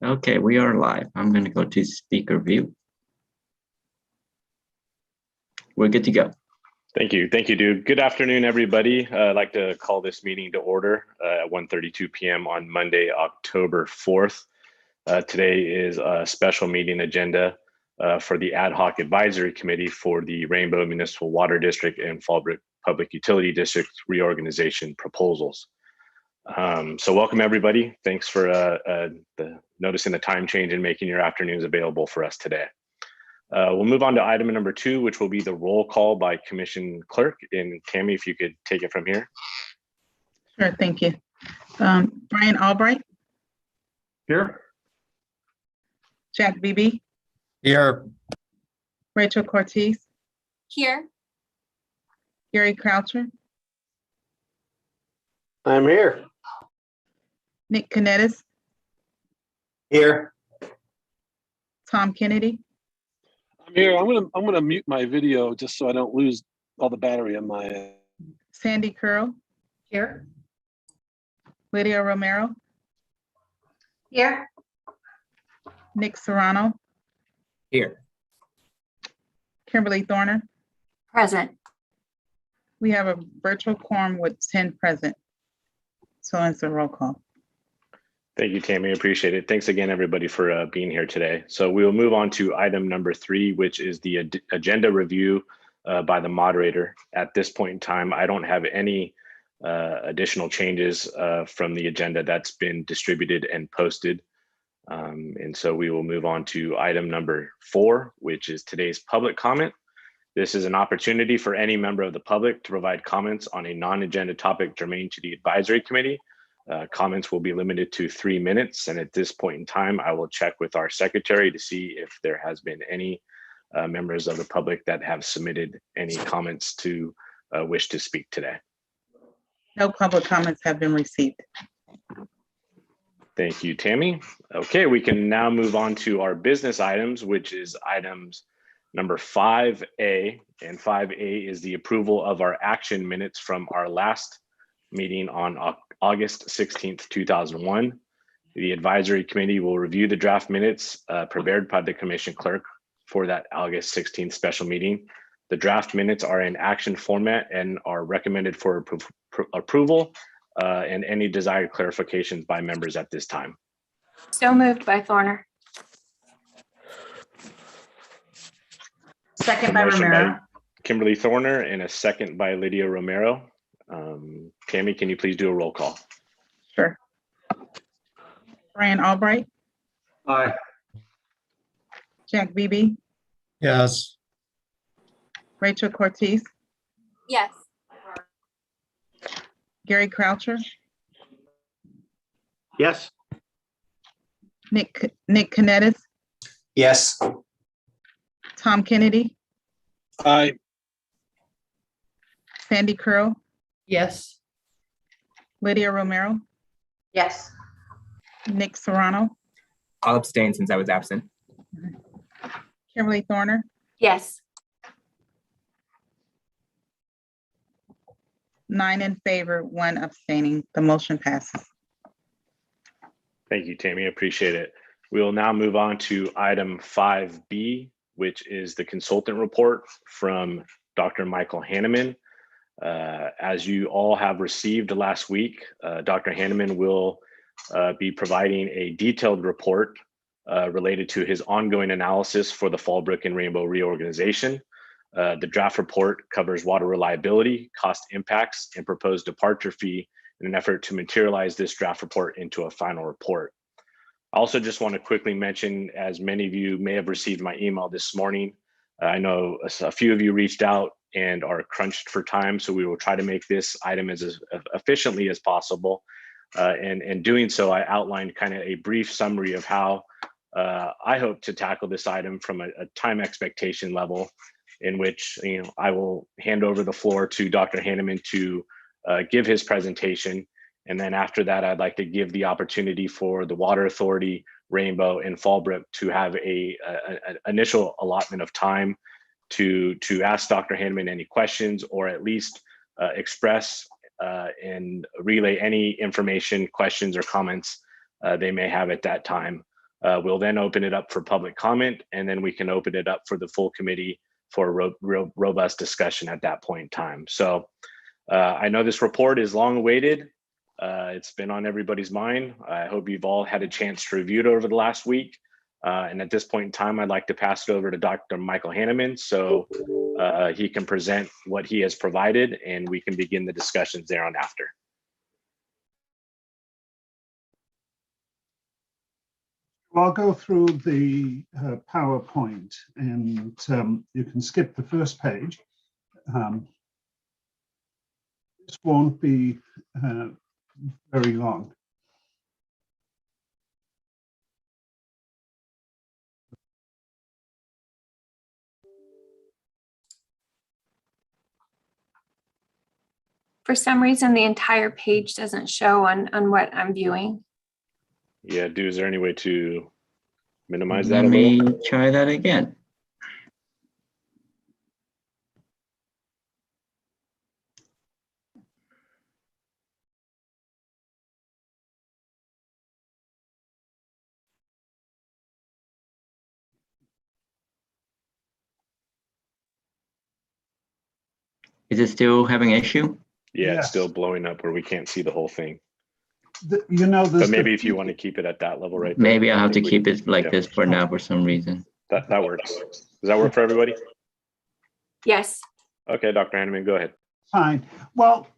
Okay, we are live. I'm going to go to speaker view. We're good to go. Thank you, dude. Good afternoon, everybody. I'd like to call this meeting to order at 1:32 p.m. on Monday, October 4th. Today is a special meeting agenda for the Ad Hoc Advisory Committee for the Rainbow Municipal Water District and Fallbrook Public Utility District reorganization proposals. So welcome, everybody. Thanks for noticing the time change and making your afternoons available for us today. We'll move on to item number 2, which will be the roll call by Commission Clerk. And Tammy, if you could take it from here. Sure, thank you. Brian Albright. Here. Jack Beebe. Here. Rachel Cortez. Here. Gary Croucher. I'm here. Nick Canettis. Here. Tom Kennedy. I'm here. I'm gonna mute my video just so I don't lose all the battery on my end. Sandy Curl. Here. Lydia Romero. Here. Nick Serrano. Here. Kimberly Thorner. Present. We have a virtual quorum with 10 present. So it's a roll call. Thank you, Tammy. Appreciate it. Thanks again, everybody, for being here today. So we will move on to item number 3, which is the agenda review by the moderator. At this point in time, I don't have any additional changes from the agenda that's been distributed and posted. And so we will move on to item number 4, which is today's public comment. This is an opportunity for any member of the public to provide comments on a non-agenda topic germane to the advisory committee. Comments will be limited to 3 minutes. And at this point in time, I will check with our secretary to see if there has been any members of the public that have submitted any comments to wish to speak today. No public comments have been received. Thank you, Tammy. Okay, we can now move on to our business items, which is items number 5A. And 5A is the approval of our action minutes from our last meeting on August 16th, 2001. The advisory committee will review the draft minutes prepared by the commission clerk for that August 16th special meeting. The draft minutes are in action format and are recommended for approval and any desired clarifications by members at this time. So moved by Thorner. Second by Motion Romero. by Kimberly Thorner and a second by Lydia Romero. Tammy, can you please do a roll call? Sure. Brian Albright. Aye. Jack Beebe. Yes. Rachel Cortez. Yes. Gary Croucher. Yes. Nick Canettis. Yes. Tom Kennedy. Aye. Sandy Curl. Yes. Lydia Romero. Yes. Nick Serrano. I'll abstain since I was absent. Kimberly Thorner. Yes. 9 in favor, 1 abstaining. The motion passes. Thank you, Tammy. Appreciate it. We will now move on to item 5B, which is the consultant report from Dr. Michael Hanneman. As you all have received last week, Dr. Hanneman will be providing a detailed report related to his ongoing analysis for the Fallbrook-Rainbow reorganization. The draft report covers water reliability, cost impacts, and proposed departure fee in an effort to materialize this draft report into a final report. I also just want to quickly mention, as many of you may have received my email this morning, I know a few of you reached out and are crunched for time, so we will try to make this item as efficiently as possible. And doing so, I outlined kind of a brief summary of how I hope to tackle this item from a time expectation level, in which I will hand over the floor to Dr. Hanneman to give his presentation. And then after that, I'd like to give the opportunity for the Water Authority, Rainbow, and Fallbrook to have an initial allotment of time to ask Dr. Hanneman any questions, or at least express and relay any information, questions, or comments they may have at that time. We'll then open it up for public comment, and then we can open it up for the full committee for a robust discussion at that point in time. So I know this report is long awaited. It's been on everybody's mind. I hope you've all had a chance to review it over the last week. And at this point in time, I'd like to pass it over to Dr. Michael Hanneman so he can present what he has provided, and we can begin the discussions thereon after. Well, I'll go through the PowerPoint, and you can skip the first page. This won't be very long. For some reason, the entire page doesn't show on what I'm viewing. Yeah, is there any way to minimize that Let a me little? try that again. Is it still having an issue? Yeah, Yes. it's still blowing up where we can't see the whole thing. You know, But maybe if you want to keep it at that level right there. Maybe I'll I have to think we- keep it like yeah. this for now for some reason. That works. Does that work for everybody? Yes. Okay, Dr. Hanneman, go ahead. Fine. Well,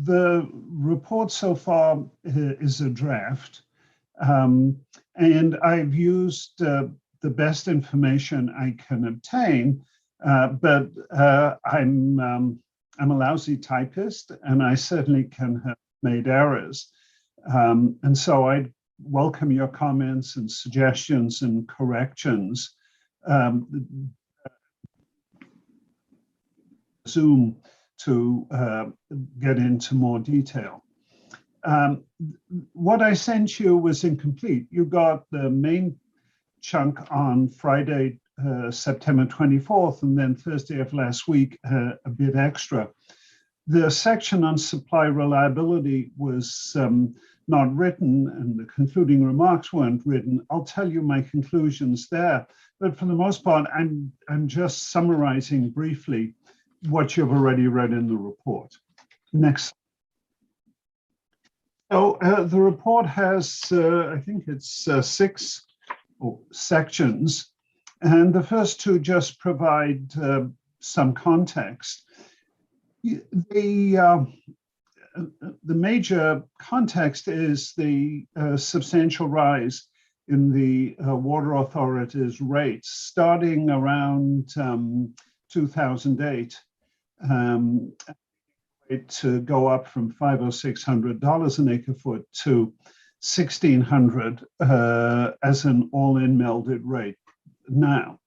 the report so far is a draft, and I've used the best information I can obtain, but I'm a lousy typist, and I certainly can have made errors. And so I welcome your comments and suggestions and corrections. Zoom to get into more detail. What I sent you was incomplete. You got the main chunk on Friday, September 24th, and then Thursday of last week, a bit extra. The section on supply reliability was not written, and the concluding remarks weren't written. I'll tell you my conclusions there, but for the most part, I'm just summarizing briefly what you've already read in the report. Next. So the report has, I think it's 6 sections, and the first two just provide some context. The major context is the substantial rise in the water authority's rates starting around 2008. To go up from $500 or $600 an acre foot to $1,600 as an all-in melded rate now.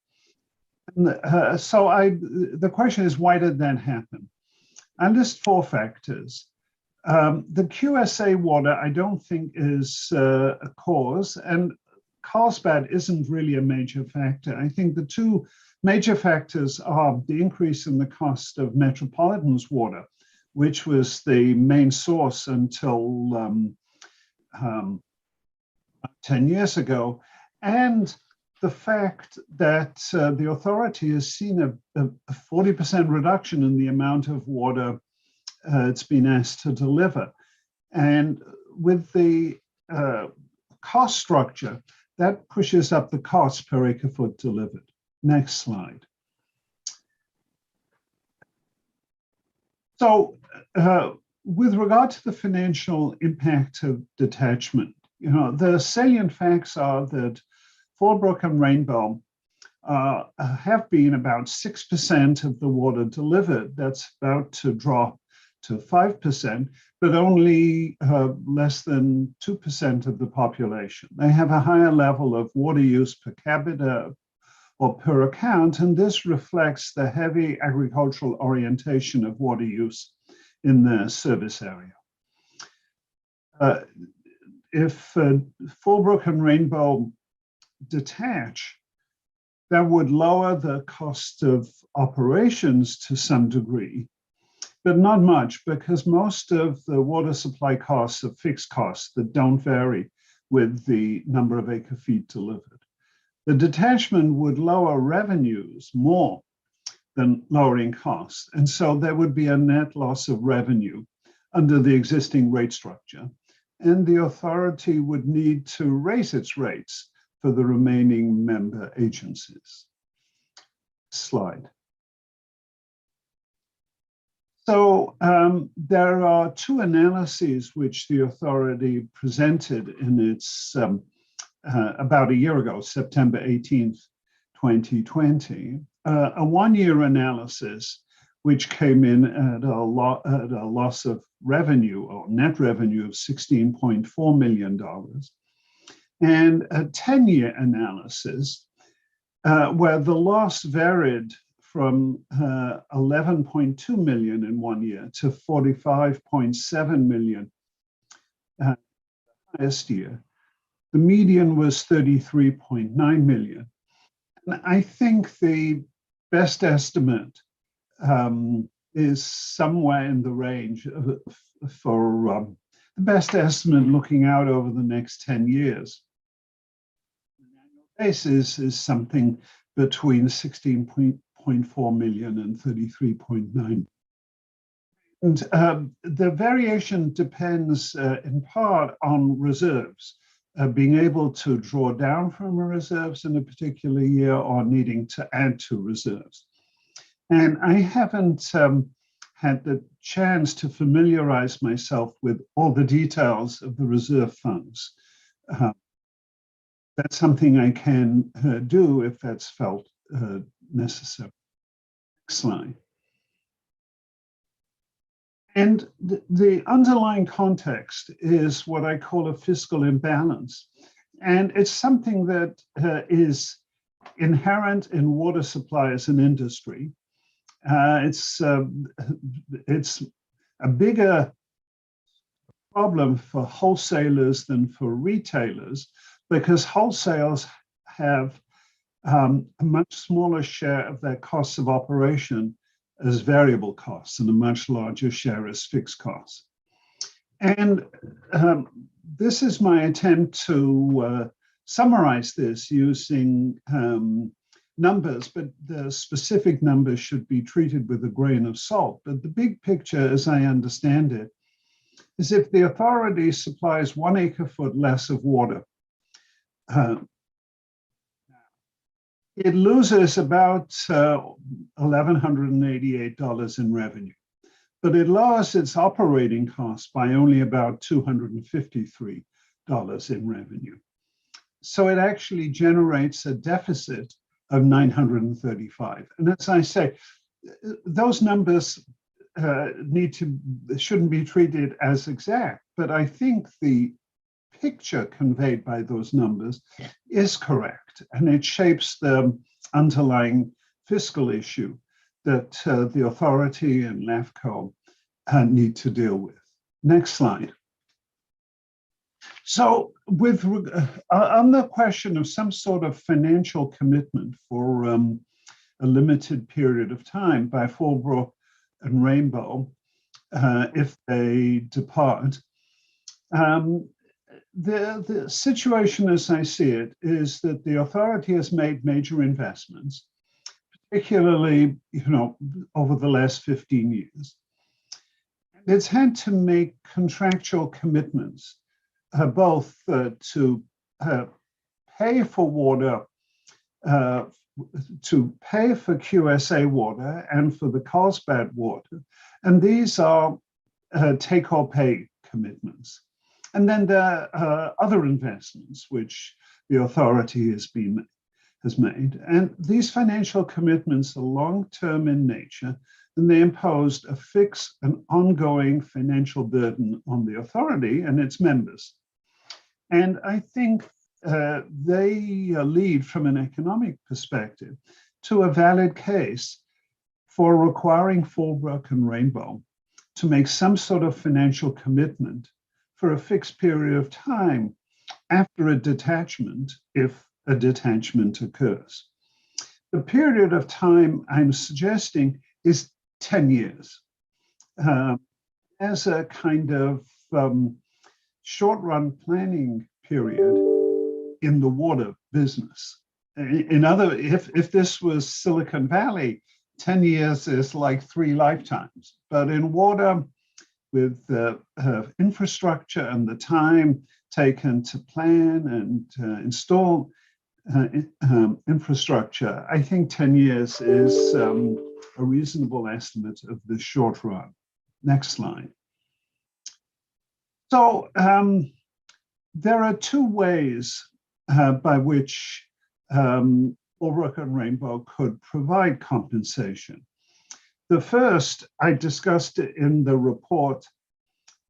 So the question is, why did that happen? I list 4 factors. The QSA water, I don't think is a cause, and Carlsbad isn't really a major factor. I think the 2 major factors are the increase in the cost of Metropolitan's water, which was the main source until 10 years ago, and the fact that the authority has seen a 40% reduction in the amount of water it's been asked to deliver. And with the cost structure, that pushes up the cost per acre foot delivered. Next slide. So with regard to the financial impact of detachment, the salient facts are that Fallbrook and Rainbow have been about 6% of the water delivered. That's about to drop to 5%, but only less than 2% of the population. They have a higher level of water use per capita or per account, and this reflects the heavy agricultural orientation of water use in the service area. If Fallbrook and Rainbow detach, that would lower the cost of operations to some degree, but not much, because most of the water supply costs are fixed costs that don't vary with the number of acre feet delivered. The detachment would lower revenues more than lowering costs. And so there would be a net loss of revenue under the existing rate structure. And the authority would need to raise its rates for the remaining member agencies. Slide. So there are two analyses which the authority presented in its about a year ago, September 18th, 2020, a one-year analysis which came in at a loss of revenue or net revenue of $16.4 million, and a 10-year analysis where the loss varied from 11.2 million in 1 year to 45.7 million last year. The median was 33.9 million. And I think the best estimate is somewhere in the range of, for the best estimate looking out over the next 10 years. The annual basis is something between 16.4 million and 33.9. And the variation depends in part on reserves, being able to draw down from reserves in a particular year or needing to add to reserves. And I haven't had the chance to familiarize myself with all the details of the reserve funds. That's something I can do if that's felt necessary. Next slide. And the underlying context is what I call a fiscal imbalance. And it's something that is inherent in water supply as an industry. It's a bigger problem for wholesalers than for retailers, because wholesalers have a much smaller share of their costs of operation as variable costs and a much larger share as fixed costs. And this is my attempt to summarize this using numbers, but the specific numbers should be treated with a grain of salt. But the big picture, as I understand it, is if the authority supplies 1 acre-foot less of water, it loses about $1,188 in revenue, but it lowers its operating costs by only about $253 in revenue. So it actually generates a deficit of $935. And as I say, those numbers shouldn't be treated as exact, but I think the picture conveyed by those numbers is correct, and it shapes the underlying fiscal issue that the authority and LAFCO need to deal with. Next slide. So with on the question of some sort of financial commitment for a limited period of time by Fallbrook and Rainbow, if they depart, the situation as I see it is that the authority has made major investments, particularly, over the last 15 years. It's had to make contractual commitments, both to pay for water, to pay for QSA water and for the Carlsbad water. And these are take or pay commitments. And then there are other investments which the authority has made. And these financial commitments are long-term in nature, and they imposed a fixed and ongoing financial burden on the authority and its members. And I think they lead from an economic perspective to a valid case for requiring Fallbrook and Rainbow to make some sort of financial commitment for a fixed period of time after a detachment, if a detachment occurs. The period of time I'm suggesting is 10 years. As a kind of short-run planning period in the water business. If this was Silicon Valley, 10 years is like 3 lifetimes. But in water, with the infrastructure and the time taken to plan and install infrastructure, I think 10 years is a reasonable estimate of the short run. Next slide. So there are 2 ways by which Fallbrook-Rainbow could provide compensation. The first I discussed in the report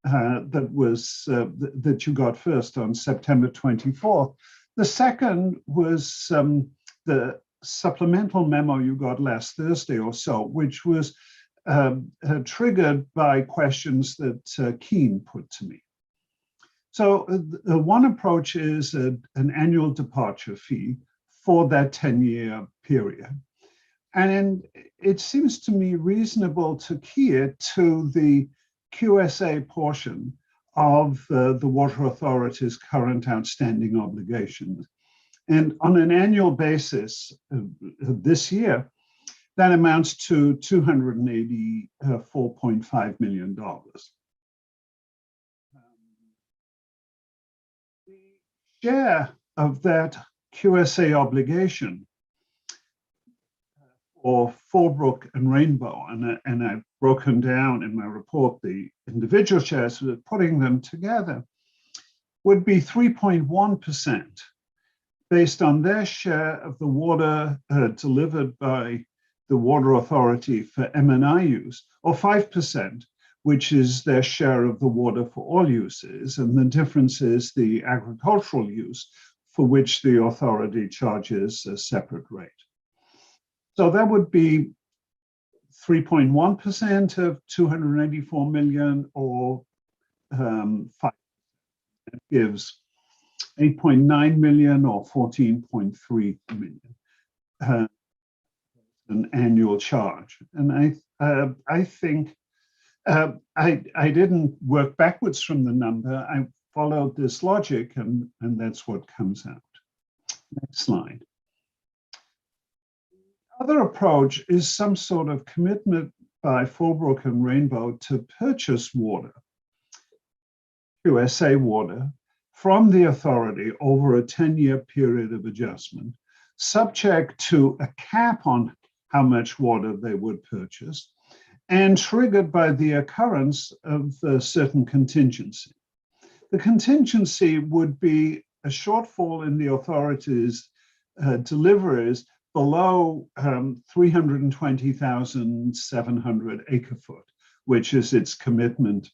that you got first on September 24th. The second was the supplemental memo you got last Thursday or so, which was triggered by questions that Keen put to me. So one approach is an annual departure fee for that 10-year period. And it seems to me reasonable to key it to the QSA portion of the Water Authority's current outstanding obligations. And on an annual basis this year, that amounts to $284.5 million. The share of that QSA obligation for Fallbrook and Rainbow, and I've broken down in my report the individual shares, putting them together, would be 3.1% based on their share of the water delivered by the Water Authority for M&I use, or 5%, which is their share of the water for all uses, and the difference is the agricultural use, for which the authority charges a separate rate. So that would be 3.1% of 284 million, or 5%. It gives 8.9 million or 14.3 million an annual charge. And I think I didn't work backwards from the number. I followed this logic, and that's what comes out. Next slide. Other approach is some sort of commitment by Fallbrook and Rainbow to purchase water, QSA water, from the authority over a 10-year period of adjustment, subject to a cap on how much water they would purchase, and triggered by the occurrence of a certain contingency. The contingency would be a shortfall in the authority's deliveries below 320,700 acre-foot, which is its commitment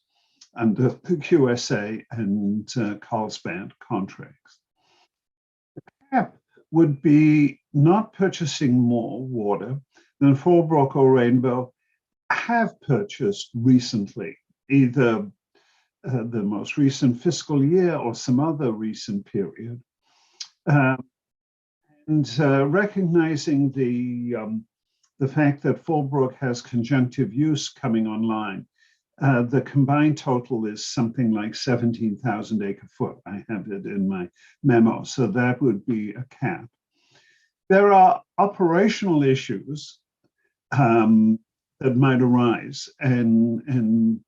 under the QSA and Carlsbad contracts. The cap would be not purchasing more water than Fallbrook or Rainbow have purchased recently, either the most recent fiscal year or some other recent period. And recognizing the fact that Fallbrook has conjunctive use coming online, the combined total is something like 17,000 acre-foot. I have it in my memo, so that would be a cap. There are operational issues that might arise, and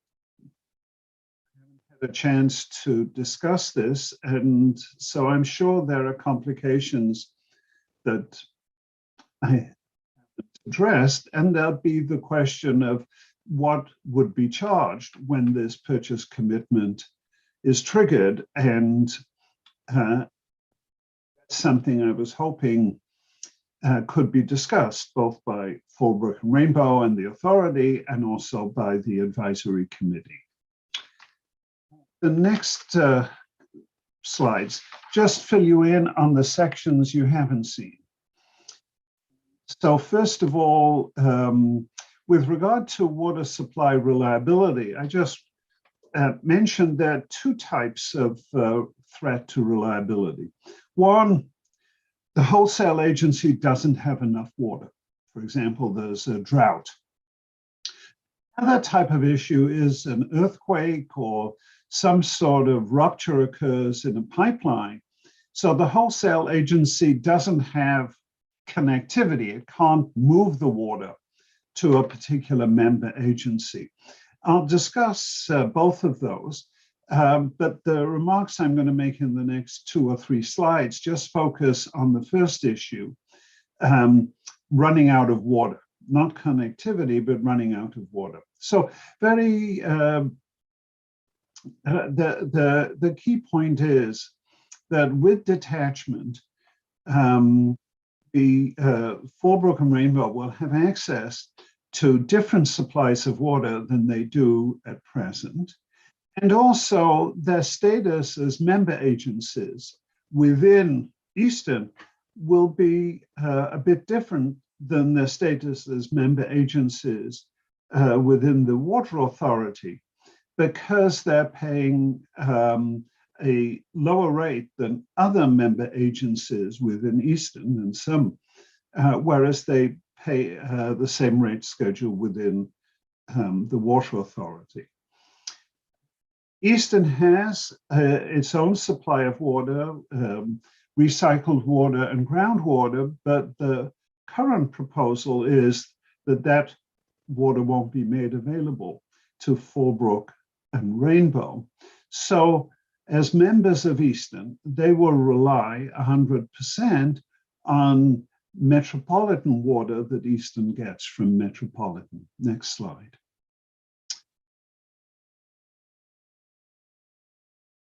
had a chance to discuss this, and so I'm sure there are complications that I haven't addressed, and there'll be the question of what would be charged when this purchase commitment is triggered, and that's something I was hoping could be discussed both by Fallbrook and Rainbow and the authority, and also by the advisory committee. The next slides just fill you in on the sections you haven't seen. So first of all, with regard to water supply reliability, I just mentioned there are 2 types of threat to reliability. One, the wholesale agency doesn't have enough water. For example, there's a drought. Another type of issue is an earthquake or some sort of rupture occurs in a pipeline. So the wholesale agency doesn't have connectivity. It can't move the water to a particular member agency. I'll discuss both of those, but the remarks I'm going to make in the next 2 or 3 slides just focus on the first issue, running out of water, not connectivity, but running out of water. So the key point is that with detachment, the Fallbrook-Rainbow will have access to different supplies of water than they do at present. And also their status as member agencies within Eastern will be a bit different than their status as member agencies within the Water Authority, because they're paying a lower rate than other member agencies within Eastern and some, whereas they pay the same rate schedule within the Water Authority. Eastern has its own supply of water, recycled water and groundwater, but the current proposal is that that water won't be made available to Fallbrook and Rainbow. So as members of Eastern, they will rely 100% on metropolitan water that Eastern gets from Metropolitan. Next slide.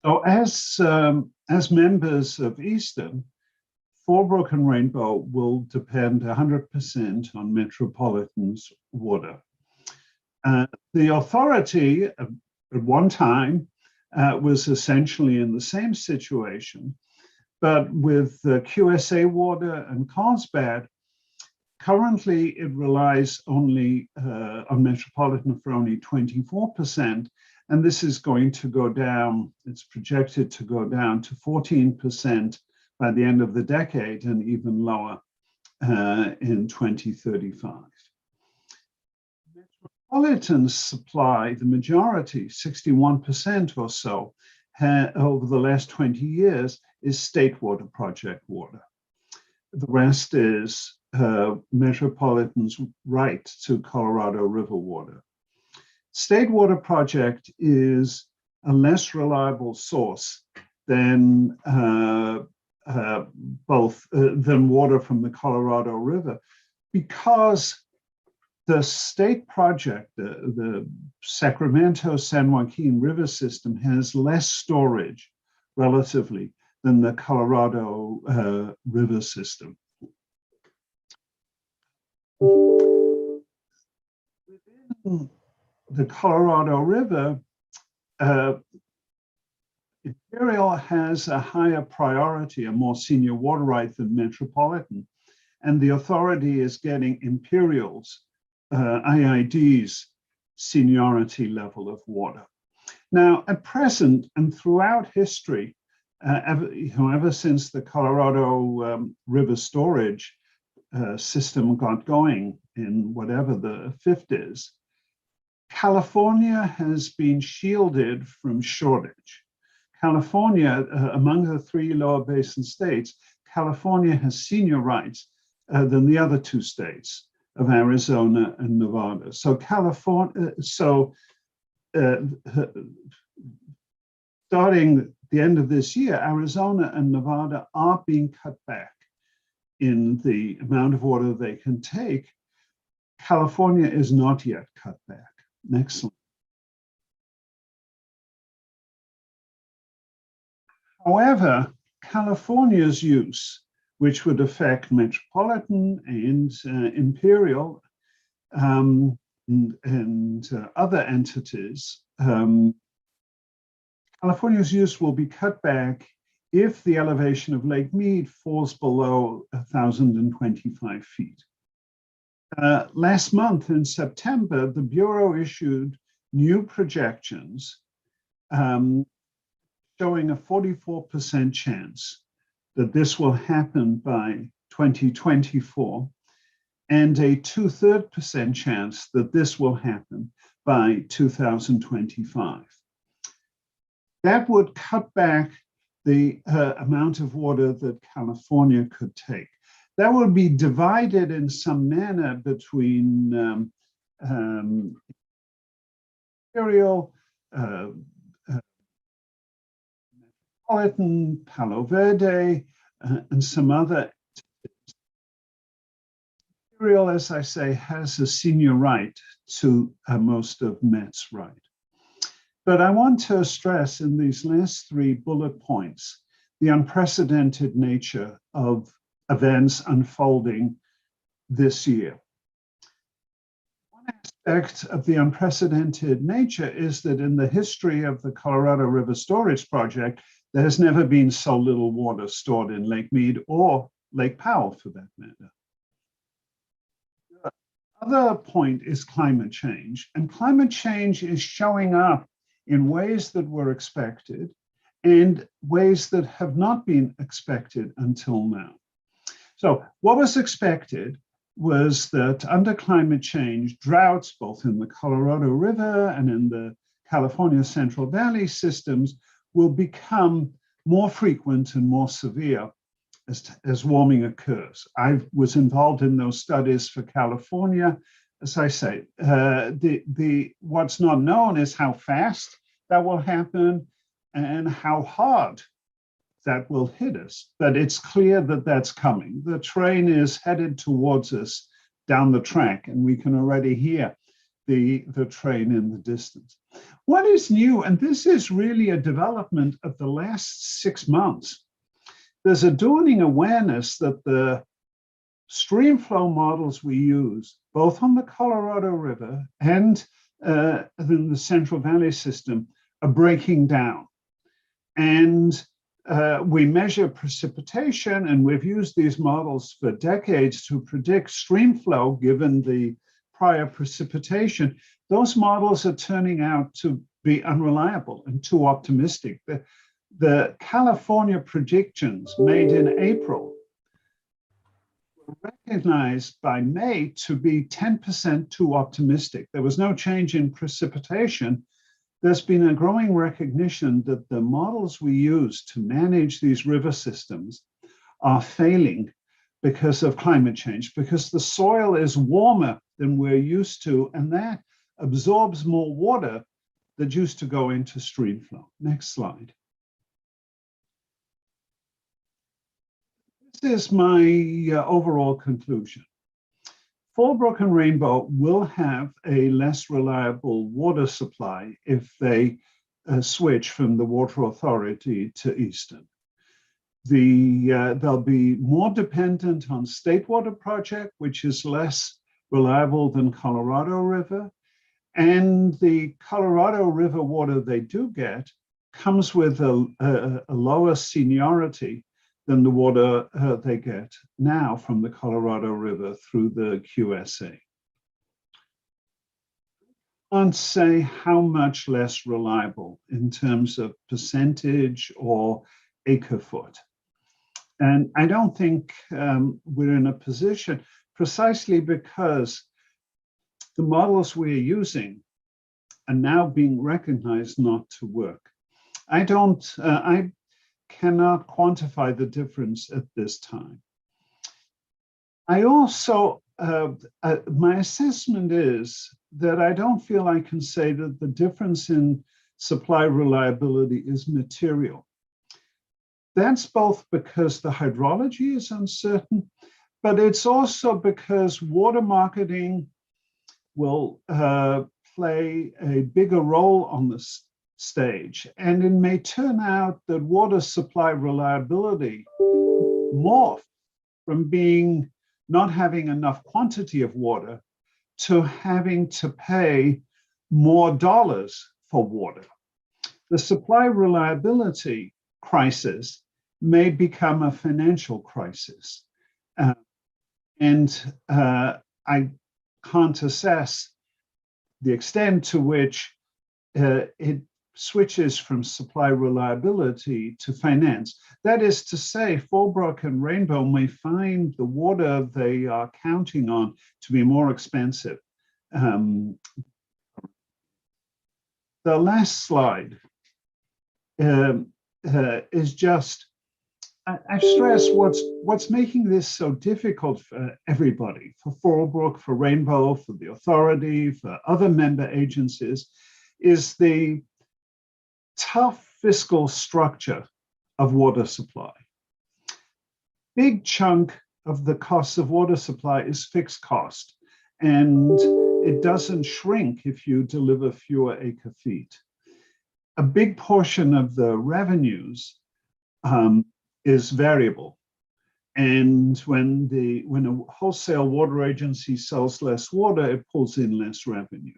So as members of Eastern, Fallbrook and Rainbow will depend 100% on Metropolitan's water. The authority at one time was essentially in the same situation, but with QSA water and Carlsbad, currently it relies only on Metropolitan for only 24%, and this is going to go down, it's projected to go down to 14% by the end of the decade and even lower in 2035. Metropolitan's supply, the majority, 61% or so, over the last 20 years, is state water project water. The rest is Metropolitan's right to Colorado River water. State water project is a less reliable source than than water from the Colorado River, because the state project, the Sacramento-San Joaquin River system, has less storage relatively than the Colorado River system. Within the Colorado River, Imperial has a higher priority, a more senior water right than Metropolitan, and the authority is getting Imperial's, IID's seniority level of water. Now, at present and throughout history, ever since the Colorado River storage system got going in whatever the 50s, California has been shielded from shortage. California, among the 3 lower basin states, California has senior rights than the other 2 states of Arizona and Nevada. So starting the end of this year, Arizona and Nevada are being cut back in the amount of water they can take. California is not yet cut back. Next slide. However, California's use, which would affect Metropolitan and Imperial and other entities, California's use will be cut back if the elevation of Lake Mead falls below 1,025 feet. Last month in September, the Bureau issued new projections showing a 44% chance that this will happen by 2024, and a 2/3% chance that this will happen by 2025. That would cut back the amount of water that California could take. That would be divided in some manner between Imperial, Metropolitan, Palo Verde, and some other. Imperial, as I say, has a senior right to most of Met's right. But I want to stress in these last 3 bullet points the unprecedented nature of events unfolding this year. One aspect of the unprecedented nature is that in the history of the Colorado River Storage Project, there has never been so little water stored in Lake Mead or Lake Powell for that matter. The other point is climate change, and climate change is showing up in ways that were expected and ways that have not been expected until now. So what was expected was that under climate change, droughts both in the Colorado River and in the California Central Valley systems will become more frequent and more severe as warming occurs. I was involved in those studies for California. As I say, what's not known is how fast that will happen and how hard that will hit us. But it's clear that that's coming. The train is headed towards us down the track, and we can already hear the train in the distance. What is new, and this is really a development of the last 6 months, there's a dawning awareness that the stream flow models we use, both on the Colorado River and in the Central Valley system, are breaking down. And we measure precipitation, and we've used these models for decades to predict stream flow given the prior precipitation. Those models are turning out to be unreliable and too optimistic. The California predictions made in April were recognized by May to be 10% too optimistic. There was no change in precipitation. There's been a growing recognition that the models we use to manage these river systems are failing because of climate change, because the soil is warmer than we're used to, and that absorbs more water that used to go into stream flow. Next slide. This is my overall conclusion. Fallbrook-Rainbow will have a less reliable water supply if they switch from the Water Authority to Eastern. They'll be more dependent on State Water Project, which is less reliable than Colorado River. And the Colorado River water they do get comes with a lower seniority than the water they get now from the Colorado River through the QSA. I can't say how much less reliable in terms of percentage or acre foot. And I don't think we're in a position, precisely because the models we're using are now being recognized not to work. I cannot quantify the difference at this time. I also, my assessment is that I don't feel I can say that the difference in supply reliability is material. That's both because the hydrology is uncertain, but it's also because water marketing will play a bigger role on this stage. And it may turn out that water supply reliability morphs from being not having enough quantity of water to having to pay more dollars for water. The supply reliability crisis may become a financial crisis. And I can't assess the extent to which it switches from supply reliability to finance. That is to say, Fallbrook-Rainbow may find the water they are counting on to be more expensive. the last slide is just, I've stressed what's making this so difficult for everybody, for Fallbrook, for Rainbow, for the authority, for other member agencies, is the tough fiscal structure of water supply. Big chunk of the cost of water supply is fixed cost, and it doesn't shrink if you deliver fewer acre feet. A big portion of the revenues is variable. And when a wholesale water agency sells less water, it pulls in less revenue.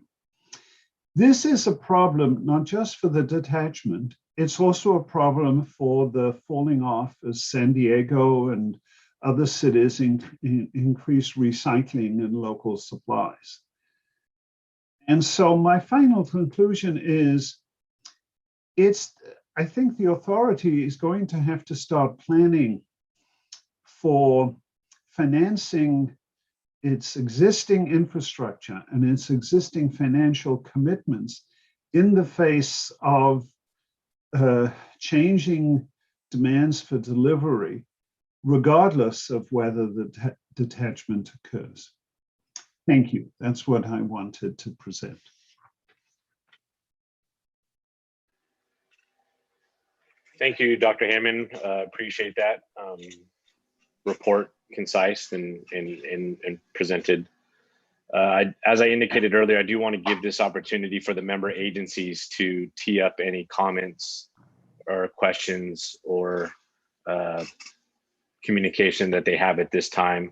This is a problem not just for the detachment, it's also a problem for the falling off as San Diego and other cities increase recycling and local supplies. And so my final conclusion is, I think the authority is going to have to start planning for financing its existing infrastructure and its existing financial commitments in the face of changing demands for delivery, regardless of whether the detachment occurs. Thank you. That's what I wanted to present. Thank you, Dr. Hammond. Appreciate that report, concise and presented. As I indicated earlier, I do want to give this opportunity for the member agencies to tee up any comments or questions or communication that they have at this time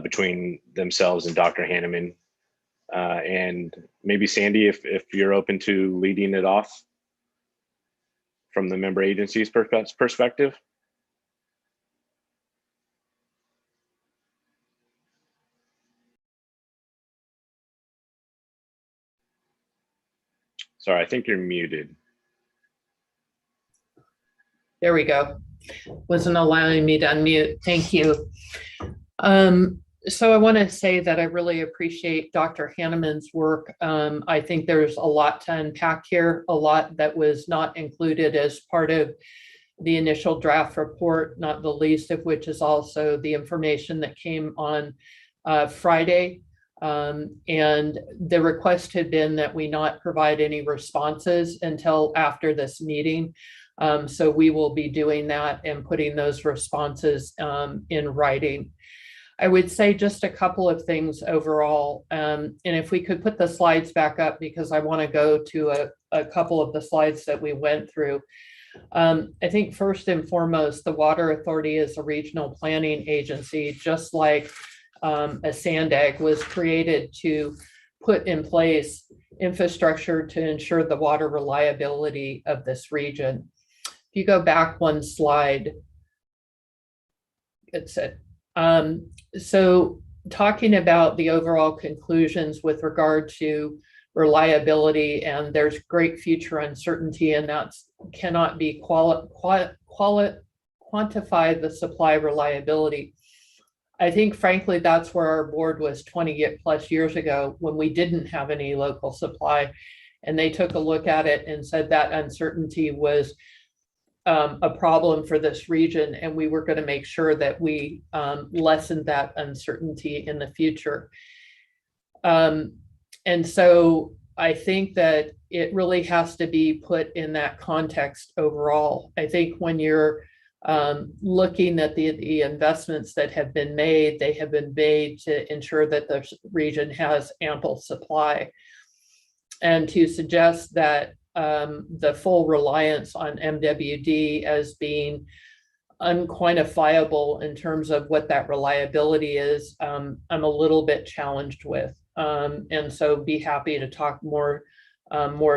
between themselves and Dr. Hanneman. And maybe Sandy, if you're open to leading it off from the member agency's perspective. Sorry, I think you're muted. There we go. Wasn't allowing me to unmute. Thank you. So I want to say that I really appreciate Dr. Hanneman's work. I think there's a lot to unpack here, a lot that was not included as part of the initial draft report, not the least of which is also the information that came on Friday. And the request had been that we not provide any responses until after this meeting. So we will be doing that and putting those responses in writing. I would say just a couple of things overall. And if we could put the slides back up, because I want to go to a couple of the slides that we went through. I think first and foremost, the Water Authority is a regional planning agency, just like a SANDAG was created to put in place infrastructure to ensure the water reliability of this region. If you go back one slide, it's it. So talking about the overall conclusions with regard to reliability, and there's great future uncertainty, and that cannot be quantified, the supply reliability. I think, frankly, that's where our board was 20+ years ago when we didn't have any local supply. And they took a look at it and said that uncertainty was a problem for this region, and we were going to make sure that we lessened that uncertainty in the future. And so I think that it really has to be put in that context overall. I think when you're looking at the investments that have been made, they have been made to ensure that the region has ample supply. And to suggest that the full reliance on MWD as being unquantifiable in terms of what that reliability is, I'm a little bit challenged with. And so be happy to talk more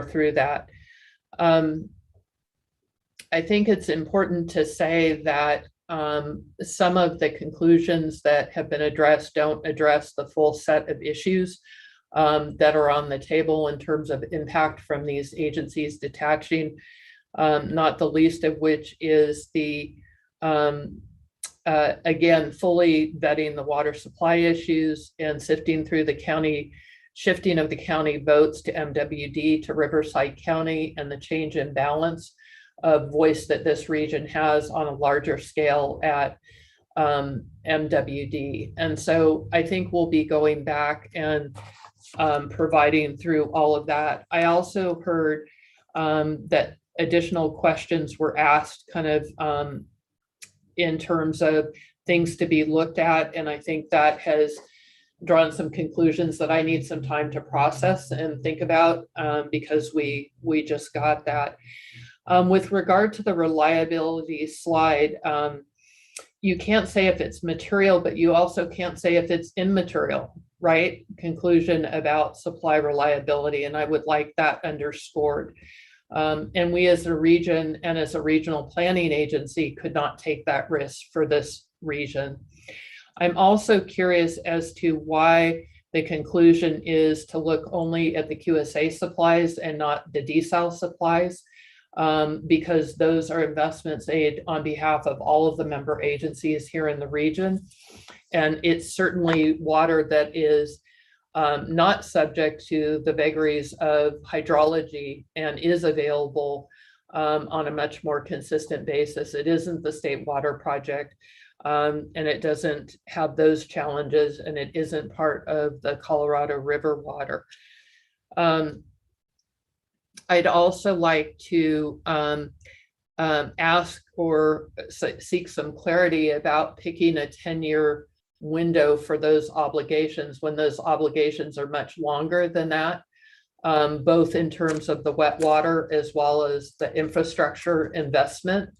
through that. I think it's important to say that some of the conclusions that have been addressed don't address the full set of issues that are on the table in terms of impact from these agencies detaching, not the least of which is the, again, fully vetting the water supply issues and sifting through the county shifting of the county votes to MWD to Riverside County and the change in balance of voice that this region has on a larger scale at MWD. And so I think we'll be going back and providing through all of that. I also heard that additional questions were asked kind of in terms of things to be looked at. And I think that has drawn some conclusions that I need some time to process and think about because we just got that. With regard to the reliability slide, you can't say if it's material, but you also can't say if it's immaterial, right? Conclusion about supply reliability. And I would like that underscored. And we as a region and as a regional planning agency could not take that risk for this region. I'm also curious as to why the conclusion is to look only at the QSA supplies and not the desal supplies, because those are investments made on behalf of all of the member agencies here in the region. And it's certainly water that is not subject to the vagaries of hydrology and is available on a much more consistent basis. It isn't the State Water Project, and it doesn't have those challenges, and it isn't part of the Colorado River water. I'd also like to ask or seek some clarity about picking a 10-year window for those obligations when those obligations are much longer than that, both in terms of the wet water as well as the infrastructure investment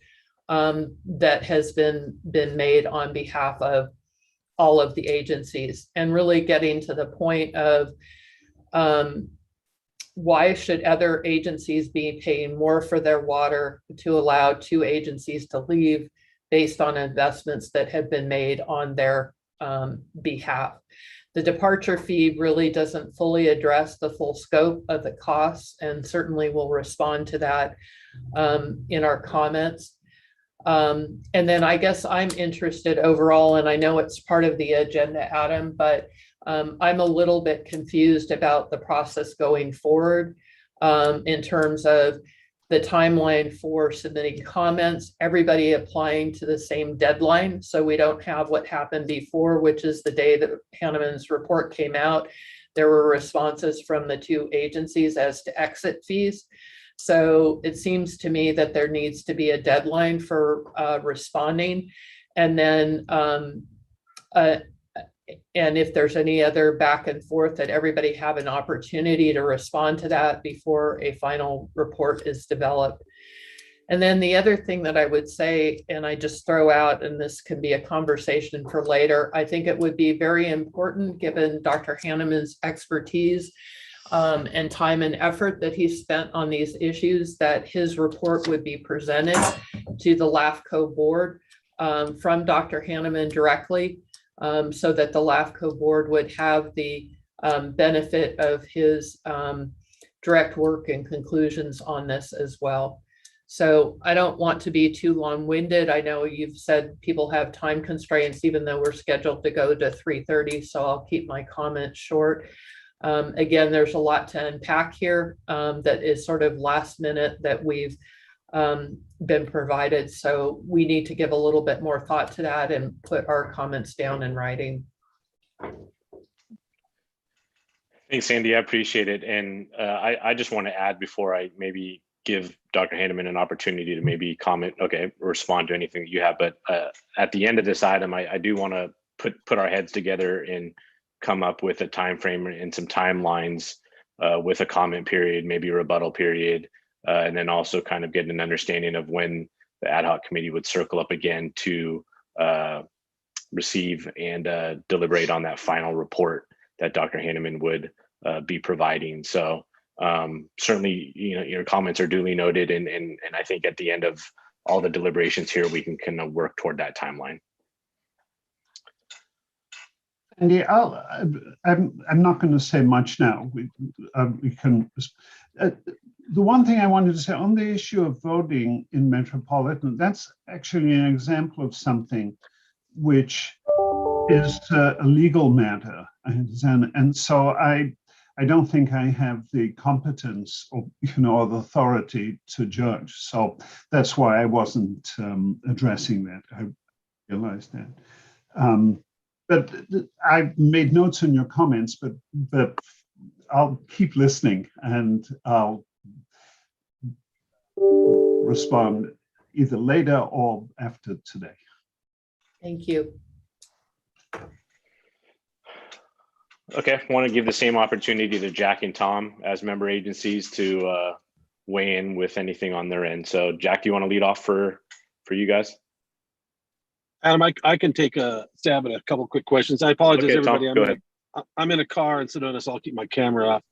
that has been made on behalf of all of the agencies, and really getting to the point of why should other agencies be paying more for their water to allow two agencies to leave based on investments that have been made on their behalf. The departure fee really doesn't fully address the full scope of the costs, and certainly we'll respond to that in our comments. And then I guess I'm interested overall, and I know it's part of the agenda, Adam, but I'm a little bit confused about the process going forward in terms of the timeline for submitting comments, everybody applying to the same deadline. So we don't have what happened before, which is the day that Hanneman's report came out. There were responses from the two agencies as to exit fees. So it seems to me that there needs to be a deadline for responding. And then, and if there's any other back and forth, that everybody have an opportunity to respond to that before a final report is developed. And then the other thing that I would say, and I just throw out, and this can be a conversation for later, I think it would be very important, given Dr. Hanneman's expertise and time and effort that he spent on these issues, that his report would be presented to the LAFCO board from Dr. Hanneman directly, so that the LAFCO board would have the benefit of his direct work and conclusions on this as well. So I don't want to be too long-winded. I know you've said people have time constraints, even though we're scheduled to go to 3:30, so I'll keep my comments short. Again, there's a lot to unpack here that is sort of last minute that we've been provided. So we need to give a little bit more thought to that and put our comments down in writing. Thanks, Sandy. I appreciate it. And I just want to add before I maybe give Dr. Hanneman an opportunity to maybe comment, respond to anything that you have. But at the end of this item, I do want to put our heads together and come up with a time frame and some timelines with a comment period, maybe a rebuttal period, and then also kind of get an understanding of when the ad hoc committee would circle up again to receive and deliberate on that final report that Dr. Hanneman would be providing. So certainly, your comments are duly noted, and I think at the end of all the deliberations here, we can kind of work toward that timeline. Andy, I'm not going to say much now. We can. The one thing I wanted to say on the issue of voting in Metropolitan, that's actually an example of something which is a legal matter, and so I don't think I have the competence or, or the authority to judge. So that's why I wasn't addressing that. I realized that. But I made notes in your comments, but I'll keep listening and I'll respond either later or after today. Thank you. Okay, I want to give the same opportunity to Jack and Tom as member agencies to weigh in with anything on their end. So Jack, do you want to lead off for you guys? Adam, I can take a stab at a couple quick questions. I apologize, Okay, Tom, everybody. go ahead. I'm in a car, and so notice I'll keep my camera off.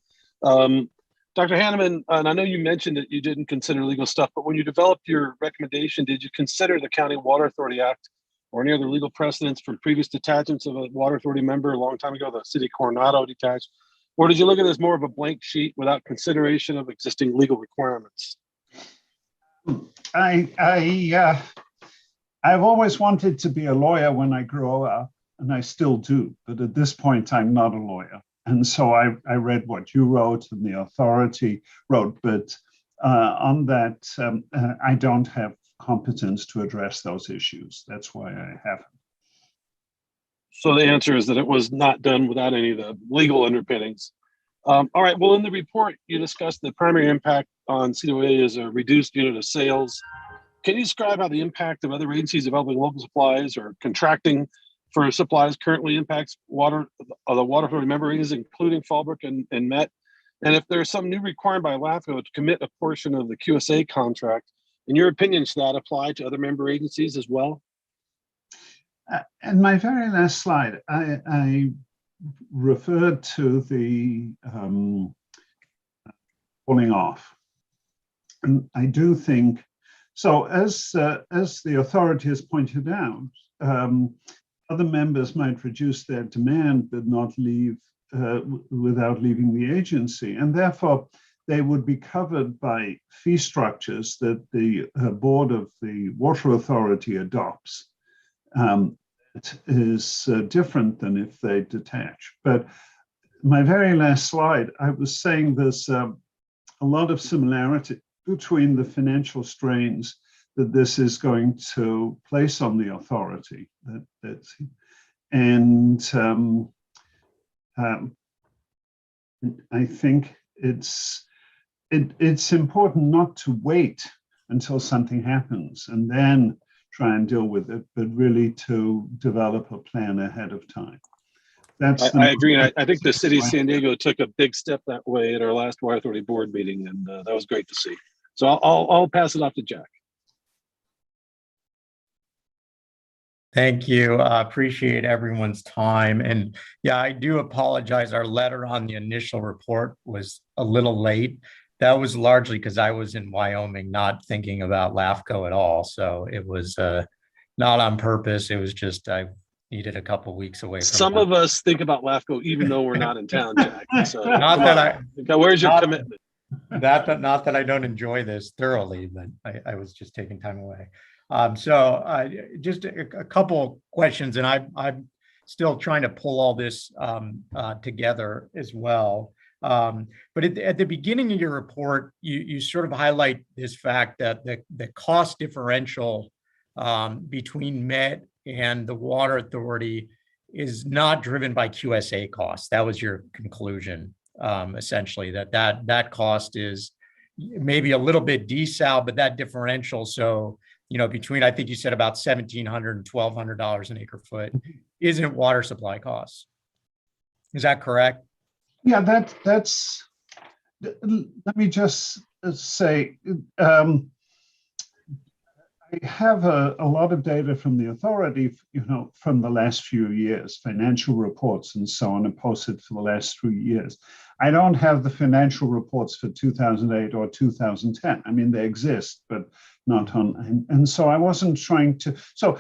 Dr. Hanneman, and I know you mentioned that you didn't consider legal stuff, but when you developed your recommendation, did you consider the County Water Authority Act or any other legal precedents from previous detachments of a water authority member a long time ago, the city of Coronado detached? Or did you look at this more of a blank sheet without consideration of existing legal requirements? I've always wanted to be a lawyer when I grow up, and I still do. But at this point, I'm not a lawyer. And so I read what you wrote and the authority wrote, but on that, I don't have competence to address those issues. That's why I haven't. So the answer is that it was not done without any of the legal underpinnings. All right, well, in the report, you discussed the primary impact on CWA is a reduced unit of sales. Can you describe how the impact of other agencies developing local supplies or contracting for supplies currently impacts the water authority member agencies, including Fallbrook and Met? And if there's some new requirement by LAFCO to commit a portion of the QSA contract, in your opinion, should that apply to other member agencies as well? In my very last slide, I referred to the pulling off. And I do think, so as the authority has pointed out, other members might reduce their demand but not leave without leaving the agency. And therefore, they would be covered by fee structures that the board of the water authority adopts. It is different than if they detach. But my very last slide, I was saying there's a lot of similarity between the financial strains that this is going to place on the authority. I think it's important not to wait until something happens and then try and deal with it, but really to develop a plan ahead of time. I agree. And I think the city of San Diego took a big step that way at our last Water Authority board meeting, and that was great to see. So I'll pass it off to Jack. Thank you. Appreciate everyone's time. And yeah, I do apologize. Our letter on the initial report was a little late. That was largely because I was in Wyoming, not thinking about LAFCO at all. So it was not on purpose. It was just I needed a couple weeks away from Some of us think about LAFCO even though we're not in town, Jack. So not that where's your commitment? Not that I don't enjoy this thoroughly, but I was just taking time away. Just a couple questions, and I'm still trying to pull all this together as well. But at the beginning of your report, you sort of highlight this fact that the cost differential between Met and the Water Authority is not driven by QSA costs. That was your conclusion, essentially, that cost is maybe a little bit desal, but that differential, so between, I think you said about $1,700 and $1,200 an acre foot, isn't water supply costs. Is that correct? Yeah, that's. Let me just say, I have a lot of data from the authority, from the last few years, financial reports and so on, and posted for the last 3 years. I don't have the financial reports for 2008 or 2010. I mean, they exist, but not on. And so I wasn't trying to. So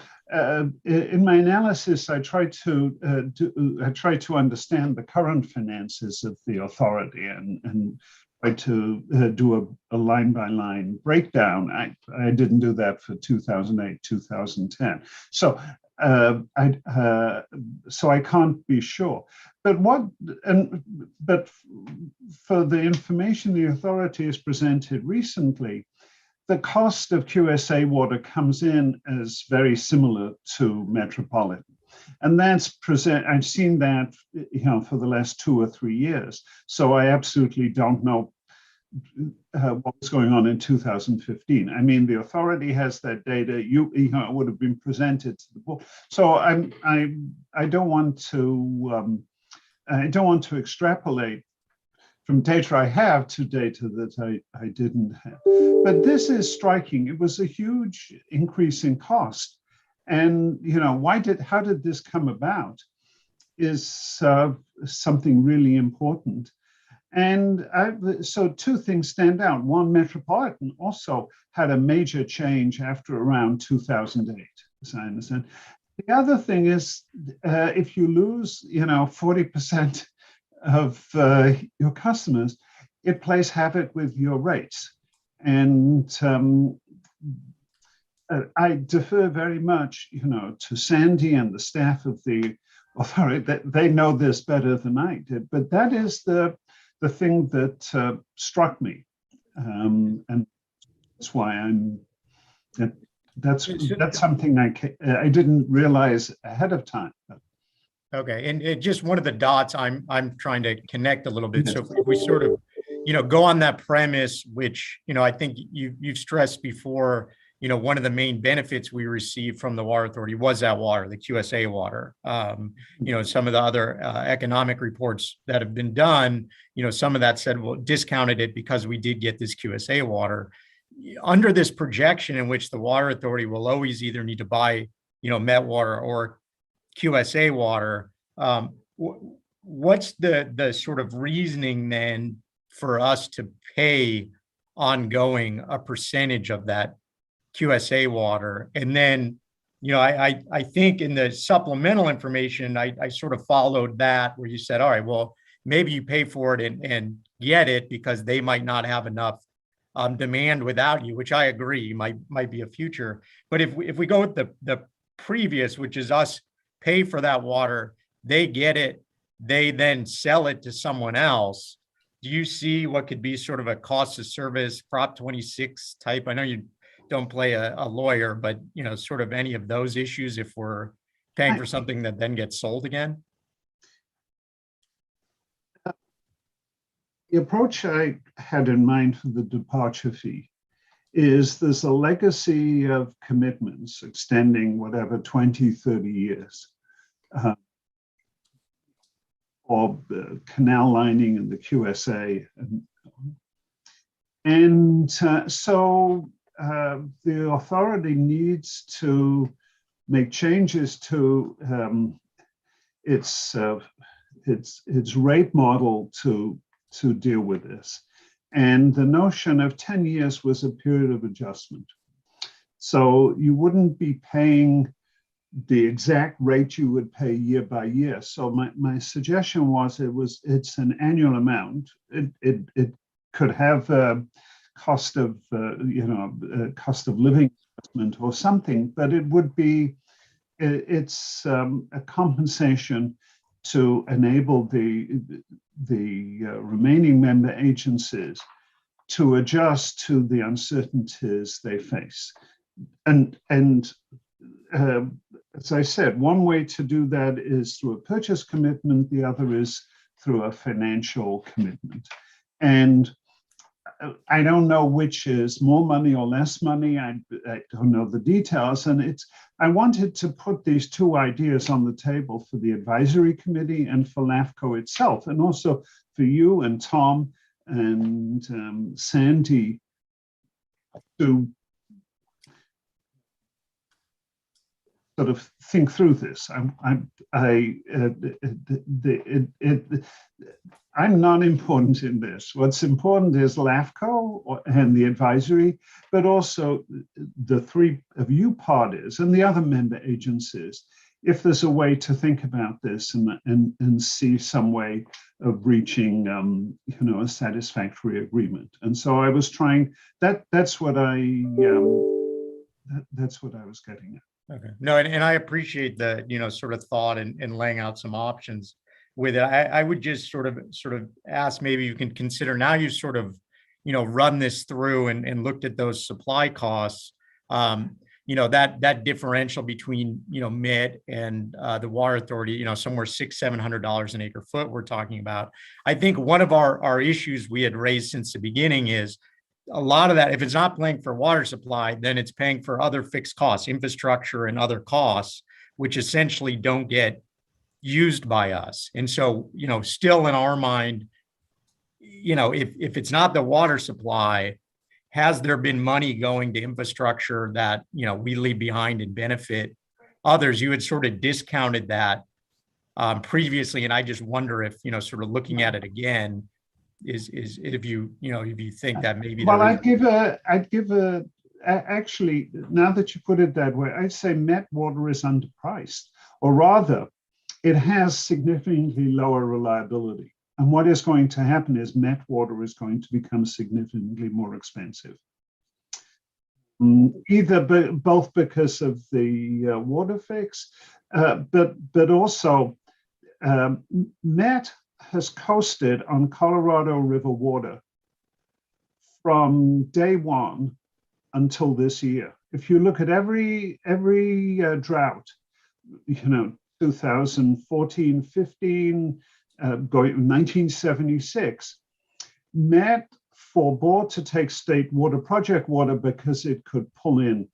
in my analysis, I tried to understand the current finances of the authority and try to do a line-by-line breakdown. I didn't do that for 2008, 2010. So So I can't be sure. But for the information the authority has presented recently, the cost of QSA water comes in as very similar to Metropolitan. And I've seen that, for the last 2 or 3 years. So I absolutely don't know what was going on in 2015. I mean, the authority has that data. It would have been presented to the board. So I don't want to extrapolate from data I have to data that I didn't have. But this is striking. It was a huge increase in cost. And, how did this come about is something really important. And so 2 things stand out. One, Metropolitan also had a major change after around 2008, as I understand. The other thing is, if you lose, 40% of your customers, it plays havoc with your rates. And I defer very much, to Sandy and the staff of the authority. That they know this better than I did. But that is the thing that struck me, and that's why that's something I didn't realize ahead of time. Okay, and just one of the dots I'm trying to connect a little bit. So if we sort of, go on that premise, which I think you've stressed before. One of the main benefits we received from the water authority was that water, the QSA water. Some of the other economic reports that have been done, some of that said, well, discounted it because we did get this QSA water. Under this projection in which the water authority will always either need to buy, Met water or QSA water, what's the sort of reasoning then for us to pay ongoing a percentage of that QSA water? And then, I think in the supplemental information, I sort of followed that where you said, all right, well, maybe you pay for it and get it because they might not have enough demand without you, which I agree might be a future. But if we go with the previous, which is us pay for that water, they get it, they then sell it to someone else. Do you see what could be sort of a cost of service Prop 26 type? I know you don't play a lawyer, but sort of any of those issues if we're paying for something that then gets sold again? The approach I had in mind for the departure fee is there's a legacy of commitments extending whatever 20, 30 years, or canal lining and the QSA. And so the authority needs to make changes to its rate model to deal with this. And the notion of 10 years was a period of adjustment. So you wouldn't be paying the exact rate you would pay year by year. So my suggestion was it's an annual amount. It could have a cost of cost of living adjustment or something, but it's a compensation to enable the remaining member agencies to adjust to the uncertainties they face. And as I said, one way to do that is through a purchase commitment. The other is through a financial commitment. And I don't know which is more money or less money. I don't know the details. And I wanted to put these 2 ideas on the table for the advisory committee and for LAFCO itself, and also for you and Tom and Sandy to sort of think through this. I'm not important in this. What's important is LAFCO and the advisory, but also the 3 of you parties and the other member agencies. If there's a way to think about this and see some way of reaching, a satisfactory agreement. And so I was trying. That's what I was getting at. Okay. No, and I appreciate the, sort of thought and laying out some options with it. I would just sort of ask, maybe you can consider, now you sort of, run this through and looked at those supply costs, that differential between, Met and the water authority, somewhere $600-700 an acre foot we're talking about. I think one of our issues we had raised since the beginning is a lot of that, if it's not paying for water supply, then it's paying for other fixed costs, infrastructure and other costs, which essentially don't get used by us. And so, still in our mind, if it's not the water supply, has there been money going to infrastructure that, we leave behind and benefit others? You had sort of discounted that previously. And I just wonder if, sort of looking at it again, is if you think that maybe. Well, actually, now that you put it that way, I'd say Met water is underpriced, or rather, it has significantly lower reliability. And what is going to happen is Met water is going to become significantly more expensive. Both because of the water fix, but also Met has coasted on Colorado River water from day one until this year. If you look at every drought, 2014, 15, going 1976, Met forbore to take state water project water because it could pull in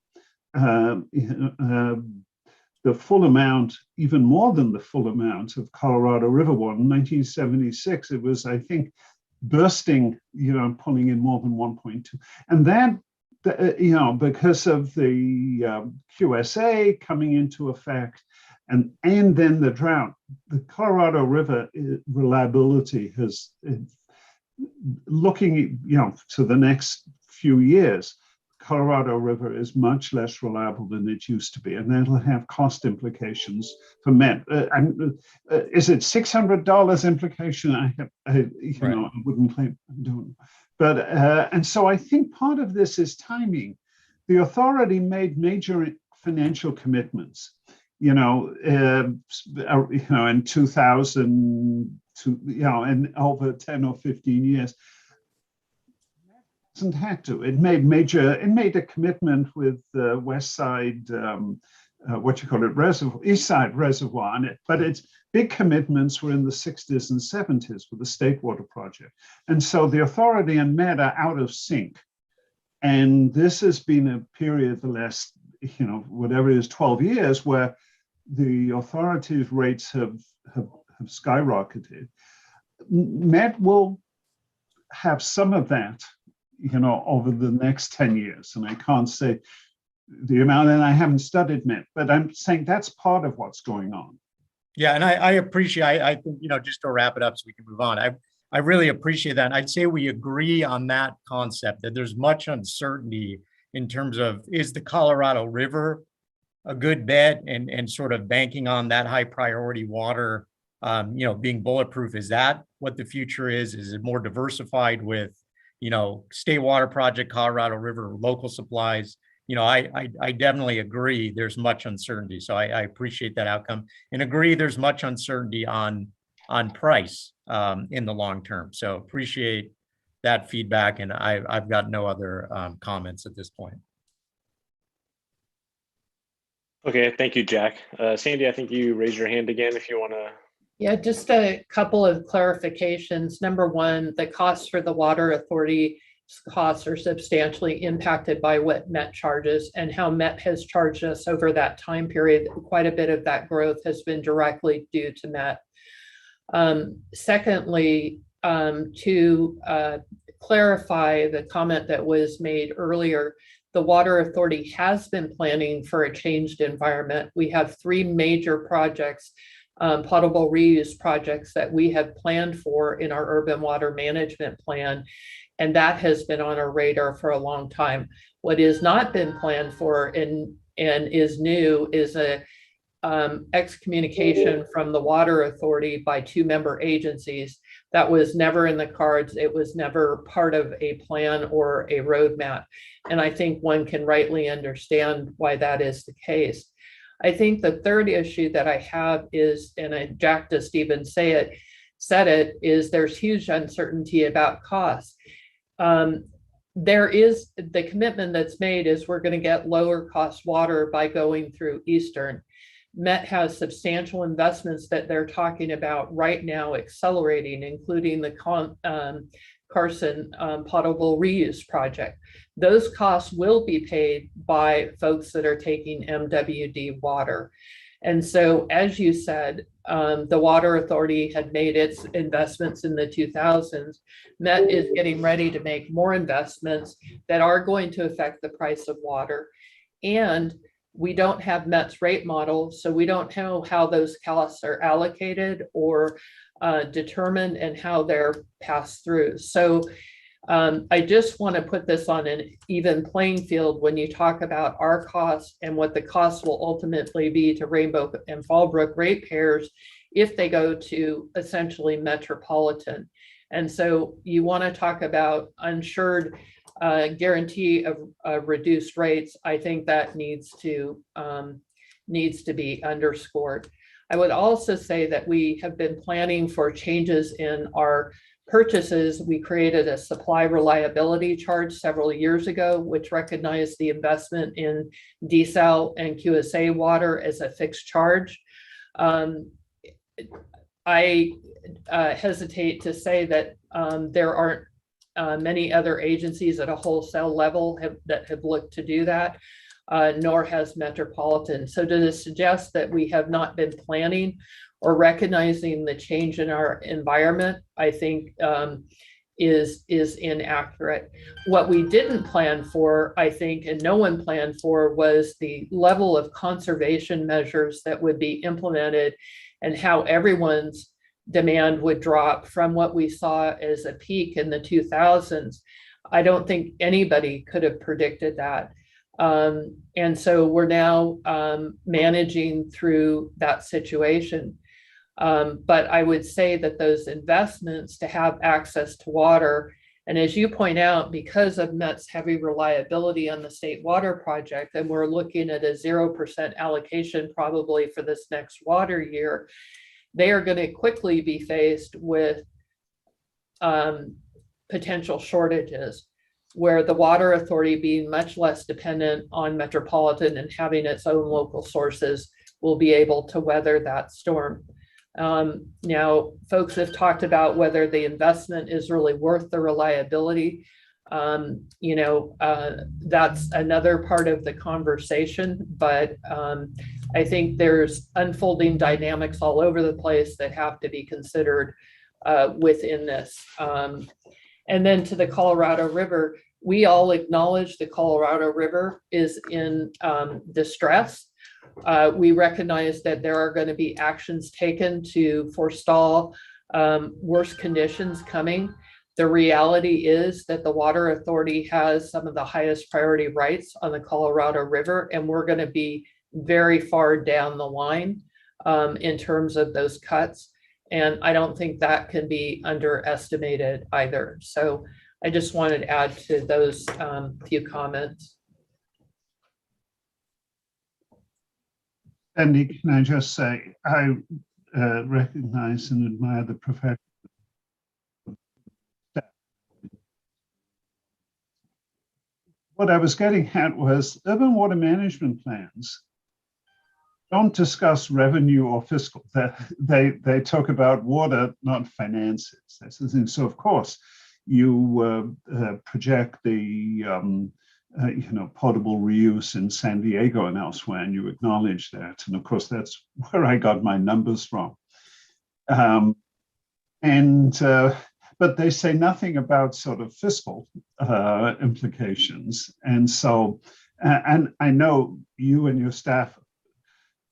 the full amount, even more than the full amount of Colorado River water. In 1976, it was, I think, bursting, pulling in more than 1.2. And that, because of the QSA coming into effect, and then the drought, the Colorado River reliability has, looking, to the next few years, Colorado River is much less reliable than it used to be, and that'll have cost implications for Met. Is it $600 implication? I wouldn't claim I don't. But and so I think part of this is timing. The authority made major financial commitments, in 2000, in over 10 or 15 years. Hasn't had to. It made a commitment with West Side, Reservoir, East Side Reservoir, but its big commitments were in the 60s and 70s with the State Water Project. And so the authority and Met are out of sync. And this has been a period, the last, whatever it is, 12 years, where the authorities' rates have skyrocketed. Met will have some of that, over the next 10 years. And I can't say the amount, and I haven't studied Met, but I'm saying that's part of what's going on. Yeah, and I appreciate, I think, just to wrap it up so we can move on, I really appreciate that. And I'd say we agree on that concept, that there's much uncertainty in terms of, is the Colorado River a good bet, and sort of banking on that high priority water, being bulletproof? Is that what the future is? Is it more diversified with, State Water Project, Colorado River, local supplies? I definitely agree there's much uncertainty. So I appreciate that outcome, and agree there's much uncertainty on price in the long term. So appreciate that feedback, and I've got no other comments at this point. Okay, thank you, Jack. Sandy, I think you raised your hand again if you want to. Yeah, just a couple of clarifications. Number one, the costs for the water authority costs are substantially impacted by what Met charges and how Met has charged us over that time period. Quite a bit of that growth has been directly due to Met. Secondly, to clarify the comment that was made earlier, the water authority has been planning for a changed environment. We have 3 major projects, potable reuse projects, that we have planned for in our urban water management plan. And that has been on our radar for a long time. What has not been planned for and is new is a excommunication from the water authority by 2 member agencies That was never in the cards. It was never part of a plan or a roadmap. And I think one can rightly understand why that is the case. I think the third issue that I have is, and Jack just even said it, is there's huge uncertainty about costs. There is the commitment that's made is we're going to get lower cost water by going through Eastern. Met has substantial investments that they're talking about right now accelerating, including the Carson potable reuse project. Those costs will be paid by folks that are taking MWD water. And so, as you said, the Water Authority had made its investments in the 2000s. Met is getting ready to make more investments that are going to affect the price of water. And we don't have Met's rate model, so we don't know how those costs are allocated or determined and how they're passed through. So I just want to put this on an even playing field when you talk about our costs and what the costs will ultimately be to Rainbow and Fallbrook ratepayers if they go to essentially metropolitan. And so you want to talk about insured guarantee of reduced rates. I think that needs to be underscored. I would also say that we have been planning for changes in our purchases. We created a supply reliability charge several years ago, which recognized the investment in desal and QSA water as a fixed charge. I hesitate to say that there aren't many other agencies at a wholesale level that have looked to do that, nor has Metropolitan. So to suggest that we have not been planning or recognizing the change in our environment, I think is inaccurate. What we didn't plan for, I think, and no one planned for, was the level of conservation measures that would be implemented and how everyone's demand would drop from what we saw as a peak in the 2000s. I don't think anybody could have predicted that. And so we're now managing through that situation. But I would say that those investments to have access to water, and as you point out, because of Met's heavy reliability on the state water project, and we're looking at a 0% allocation probably for this next water year, they are going to quickly be faced with potential shortages, where the Water Authority, being much less dependent on Metropolitan and having its own local sources, will be able to weather that storm. Now, folks have talked about whether the investment is really worth the reliability. That's another part of the conversation, but I think there's unfolding dynamics all over the place that have to be considered within this. And then to the Colorado River, we all acknowledge the Colorado River is in distress. We recognize that there are going to be actions taken to forestall worse conditions coming. The reality is that the Water Authority has some of the highest priority rights on the Colorado River, and we're going to be very far down the line in terms of those cuts. And I don't think that can be underestimated either. So I just wanted to add to those few comments. Andy, can I just say, I recognize and admire the professional staff. What I was getting at was urban water management plans don't discuss revenue or fiscal. They talk about water, not finances. That's the thing. So of course, you project the potable reuse in San Diego and elsewhere, and you acknowledge that. And of course, that's where I got my numbers from. But they say nothing about sort of fiscal implications. And so, and I know you and your staff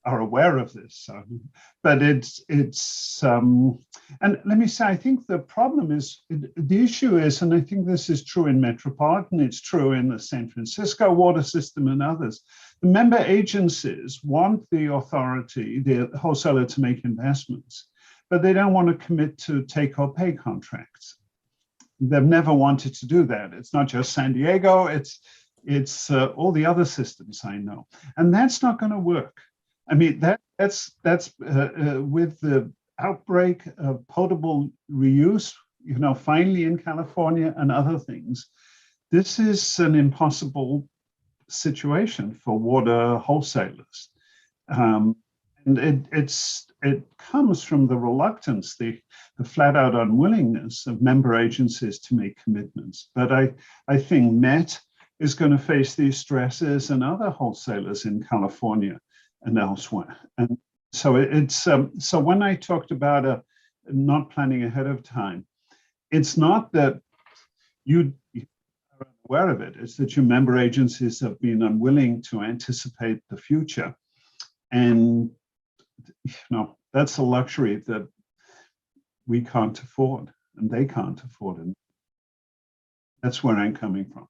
are aware of this, but it's and let me say, I think the problem is, the issue is, and I think this is true in Metropolitan, it's true in the San Francisco water system and others, the member agencies want the authority, the wholesaler, to make investments, but they don't want to commit to take or pay contracts. They've never wanted to do that. It's not just San Diego, it's all the other systems I know. And that's not going to work. I mean, that's with the outbreak of potable reuse, finally in California and other things, this is an impossible situation for water wholesalers. And it comes from the reluctance, the flat out unwillingness of member agencies to make commitments. But I think Met is going to face these stresses, and other wholesalers in California and elsewhere. And so so when I talked about not planning ahead of time, it's not that you are aware of it, it's that your member agencies have been unwilling to anticipate the future. And that's a luxury that we can't afford and they can't afford. And that's where I'm coming from.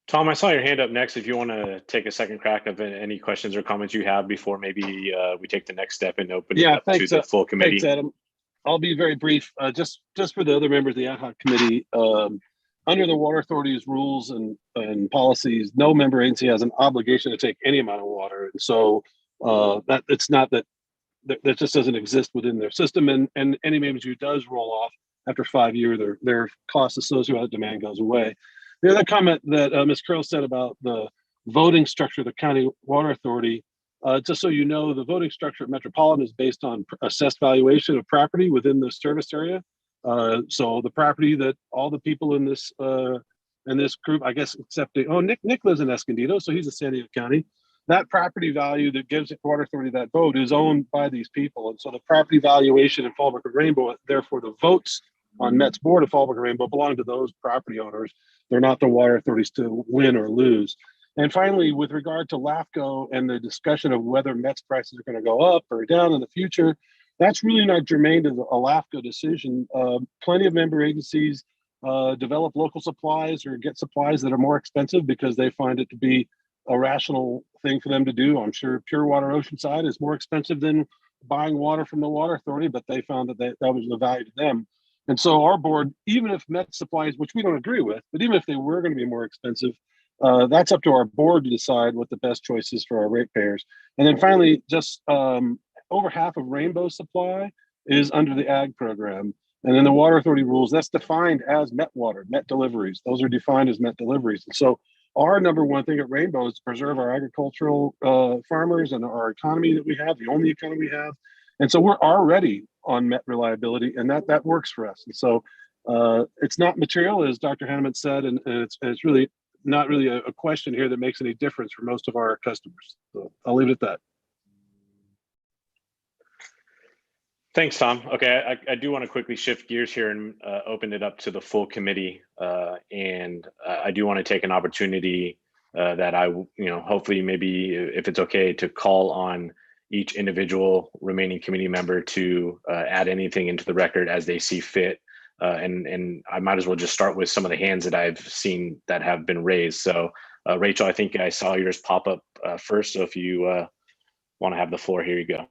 Tom, I saw your hand up next. If you want to take a second crack of any questions or comments you have before maybe we take the next step and open it up to the full committee. Thanks, Adam. I'll be very brief. Just for the other members of the ad hoc committee, under the Water Authority's rules and policies, no member agency has an obligation to take any amount of water. And so that it's not that just doesn't exist within their system. And any member who does roll off after 5 years, their costs associated with demand goes away. The other comment that Ms. Curl said about the voting structure of the County Water Authority, just so you know, the voting structure at Metropolitan is based on assessed valuation of property within the service area. So the property that all the people in this group, I guess, except Nick lives in Escondido, so he's in San Diego County. That property value that gives the Water Authority that vote is owned by these people, and so the property valuation in Fallbrook-Rainbow, therefore the votes on Met's board of Fallbrook-Rainbow belong to those property owners. They're not the water authorities to win or lose. And finally, with regard to LAFCO and the discussion of whether Met's prices are going to go up or down in the future, that's really not germane to a LAFCO decision. Plenty of member agencies develop local supplies or get supplies that are more expensive because they find it to be a rational thing for them to do. I'm sure Pure Water Oceanside is more expensive than buying water from the Water Authority, but they found that that was the value to them. And so our board, even if Met supplies, which we don't agree with, but even if they were going to be more expensive, that's up to our board to decide what the best choice is for our ratepayers. And then finally, just over half of Rainbow supply is under the ag program. And then the Water Authority rules, that's defined as Met water, Met deliveries. Those are defined as Met deliveries. And so our number one thing at Rainbow is to preserve our agricultural farmers and our economy that we have, the only economy we have. And so we're already on Met reliability, and that works for us. And so it's not material, as Dr. Hanneman said, and it's really not really a question here that makes any difference for most of our customers. So I'll leave it at that. Thanks, Tom. Okay, I do want to quickly shift gears here and open it up to the full committee. And I do want to take an opportunity that hopefully maybe if it's okay to call on each individual remaining committee member to add anything into the record as they see fit. And I might as well just start with some of the hands that I've seen that have been raised. So Rachel, I think I saw yours pop up first. So if you want to have the floor, here you go.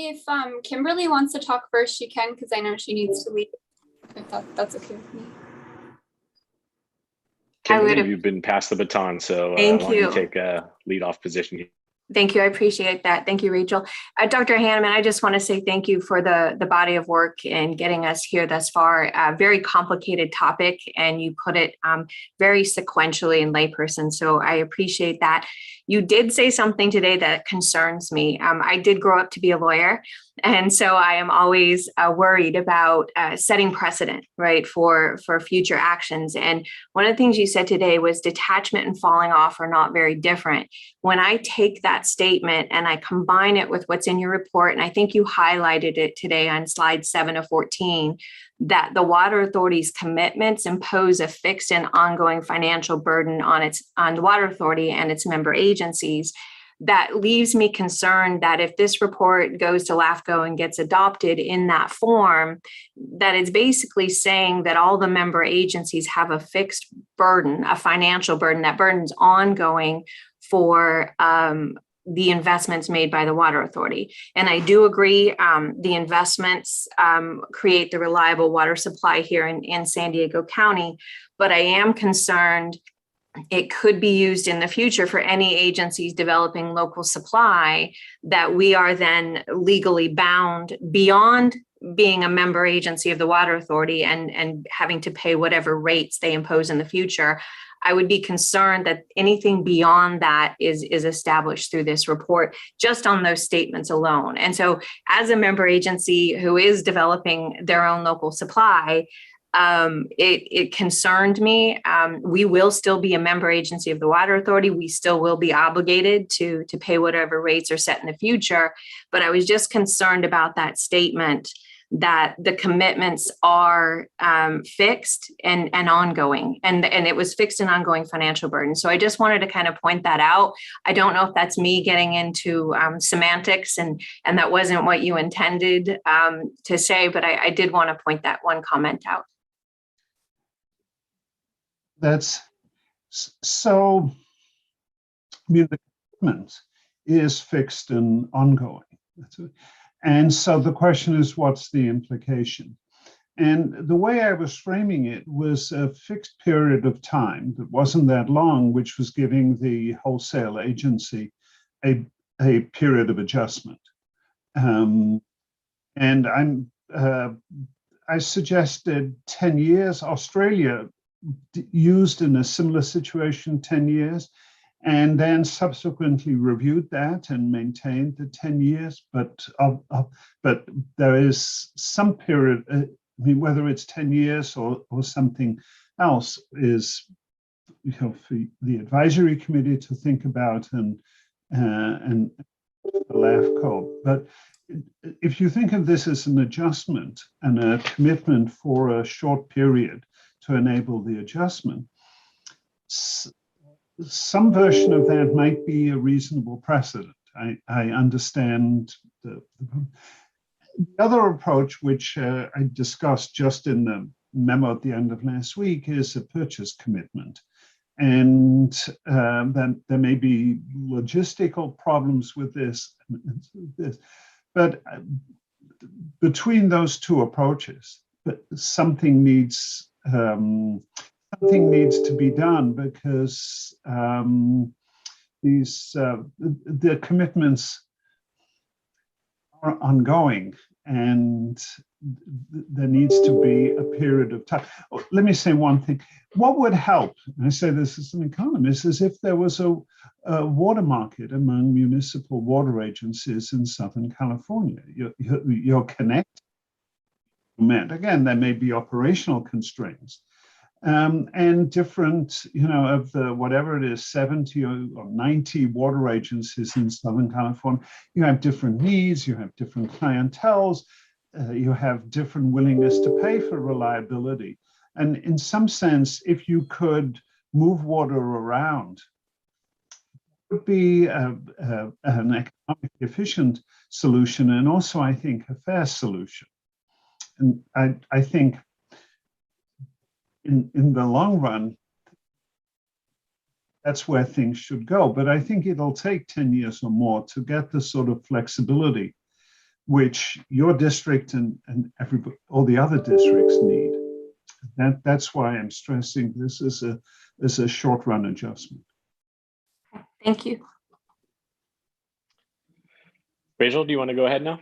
If Kimberly wants to talk first, she can, because I know she needs to leave. If that's okay with me. Kimberly, you've been passed the baton, so Thank why don't you. you take a lead-off position here? Thank you. I appreciate that. Thank you, Rachel. Dr. Hanneman, I just want to say thank you for the body of work and getting us here thus far. A very complicated topic, and you put it very sequentially in layperson. So I appreciate that. You did say something today that concerns me. I did grow up to be a lawyer, and so I am always worried about setting precedent, right, for future actions. And one of the things you said today was detachment and falling off are not very different. When I take that statement and I combine it with what's in your report, and I think you highlighted it today on slide 7 of 14, that the Water Authority's commitments impose a fixed and ongoing financial burden on the Water Authority and its member agencies, that leaves me concerned that if this report goes to LAFCO and gets adopted in that form, that it's basically saying that all the member agencies have a fixed burden, a financial burden, that burden's ongoing for the investments made by the Water Authority. And I do agree, the investments create the reliable water supply here in San Diego County, but I am concerned it could be used in the future for any agencies developing local supply, that we are then legally bound beyond being a member agency of the Water Authority and having to pay whatever rates they impose in the future. I would be concerned that anything beyond that is established through this report, just on those statements alone. And so as a member agency who is developing their own local supply, it concerned me. We will still be a member agency of the Water Authority. We still will be obligated to pay whatever rates are set in the future. But I was just concerned about that statement, that the commitments are fixed and ongoing, and it was fixed and ongoing financial burden. So I just wanted to kind of point that out. I don't know if that's me getting into semantics and that wasn't what you intended to say, but I did want to point that one comment out. That's so, I mean, the commitment is fixed and ongoing. And so the question is, what's the implication? And the way I was framing it was a fixed period of time that wasn't that long, which was giving the wholesale agency a period of adjustment. And I suggested 10 years. Australia used in a similar situation 10 years, and then subsequently reviewed that and maintained the 10 years. But there is some period, I mean, whether it's 10 years or something else is, for the advisory committee to think about and the LAFCO. But if you think of this as an adjustment and a commitment for a short period to enable the adjustment, some version of that might be a reasonable precedent. I understand the other approach, which I discussed just in the memo at the end of last week, is a purchase commitment. And then there may be logistical problems with this. But between those two approaches, something needs to be done, because the commitments are ongoing, and there needs to be a period of time. Oh, let me say one thing. What would help, and I say this as an economist, is if there was a water market among municipal water agencies in Southern California. You're connected. Again, there may be operational constraints. And different, of the, whatever it is, 70 or 90 water agencies in Southern California, you have different needs, you have different clienteles, you have different willingness to pay for reliability. And in some sense, if you could move water around, it would be an economically efficient solution, and also, I think, a fair solution. And I think in the long run, that's where things should go. But I think it'll take 10 years or more to get the sort of flexibility which your district and everybody, all the other districts need. That's why I'm stressing this is a short run adjustment. Thank you. Rachel, do you want to go ahead now?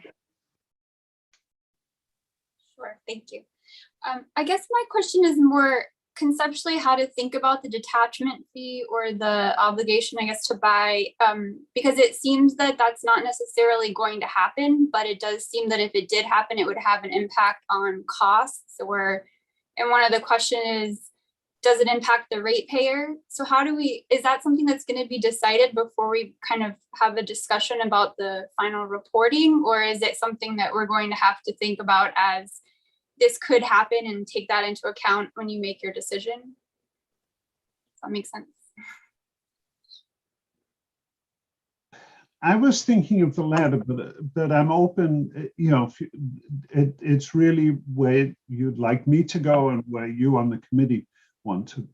Sure, thank you. I guess my question is more conceptually how to think about the detachment fee or the obligation, I guess, to buy, because it seems that that's not necessarily going to happen, but it does seem that if it did happen, it would have an impact on costs. And one of the question is, does it impact the ratepayer? So is that something that's going to be decided before we kind of have a discussion about the final reporting? Or is it something that we're going to have to think about as this could happen and take that into account when you make your decision? Does that make sense? I was thinking of the latter, but I'm open, it's really where you'd like me to go and where you on the committee want to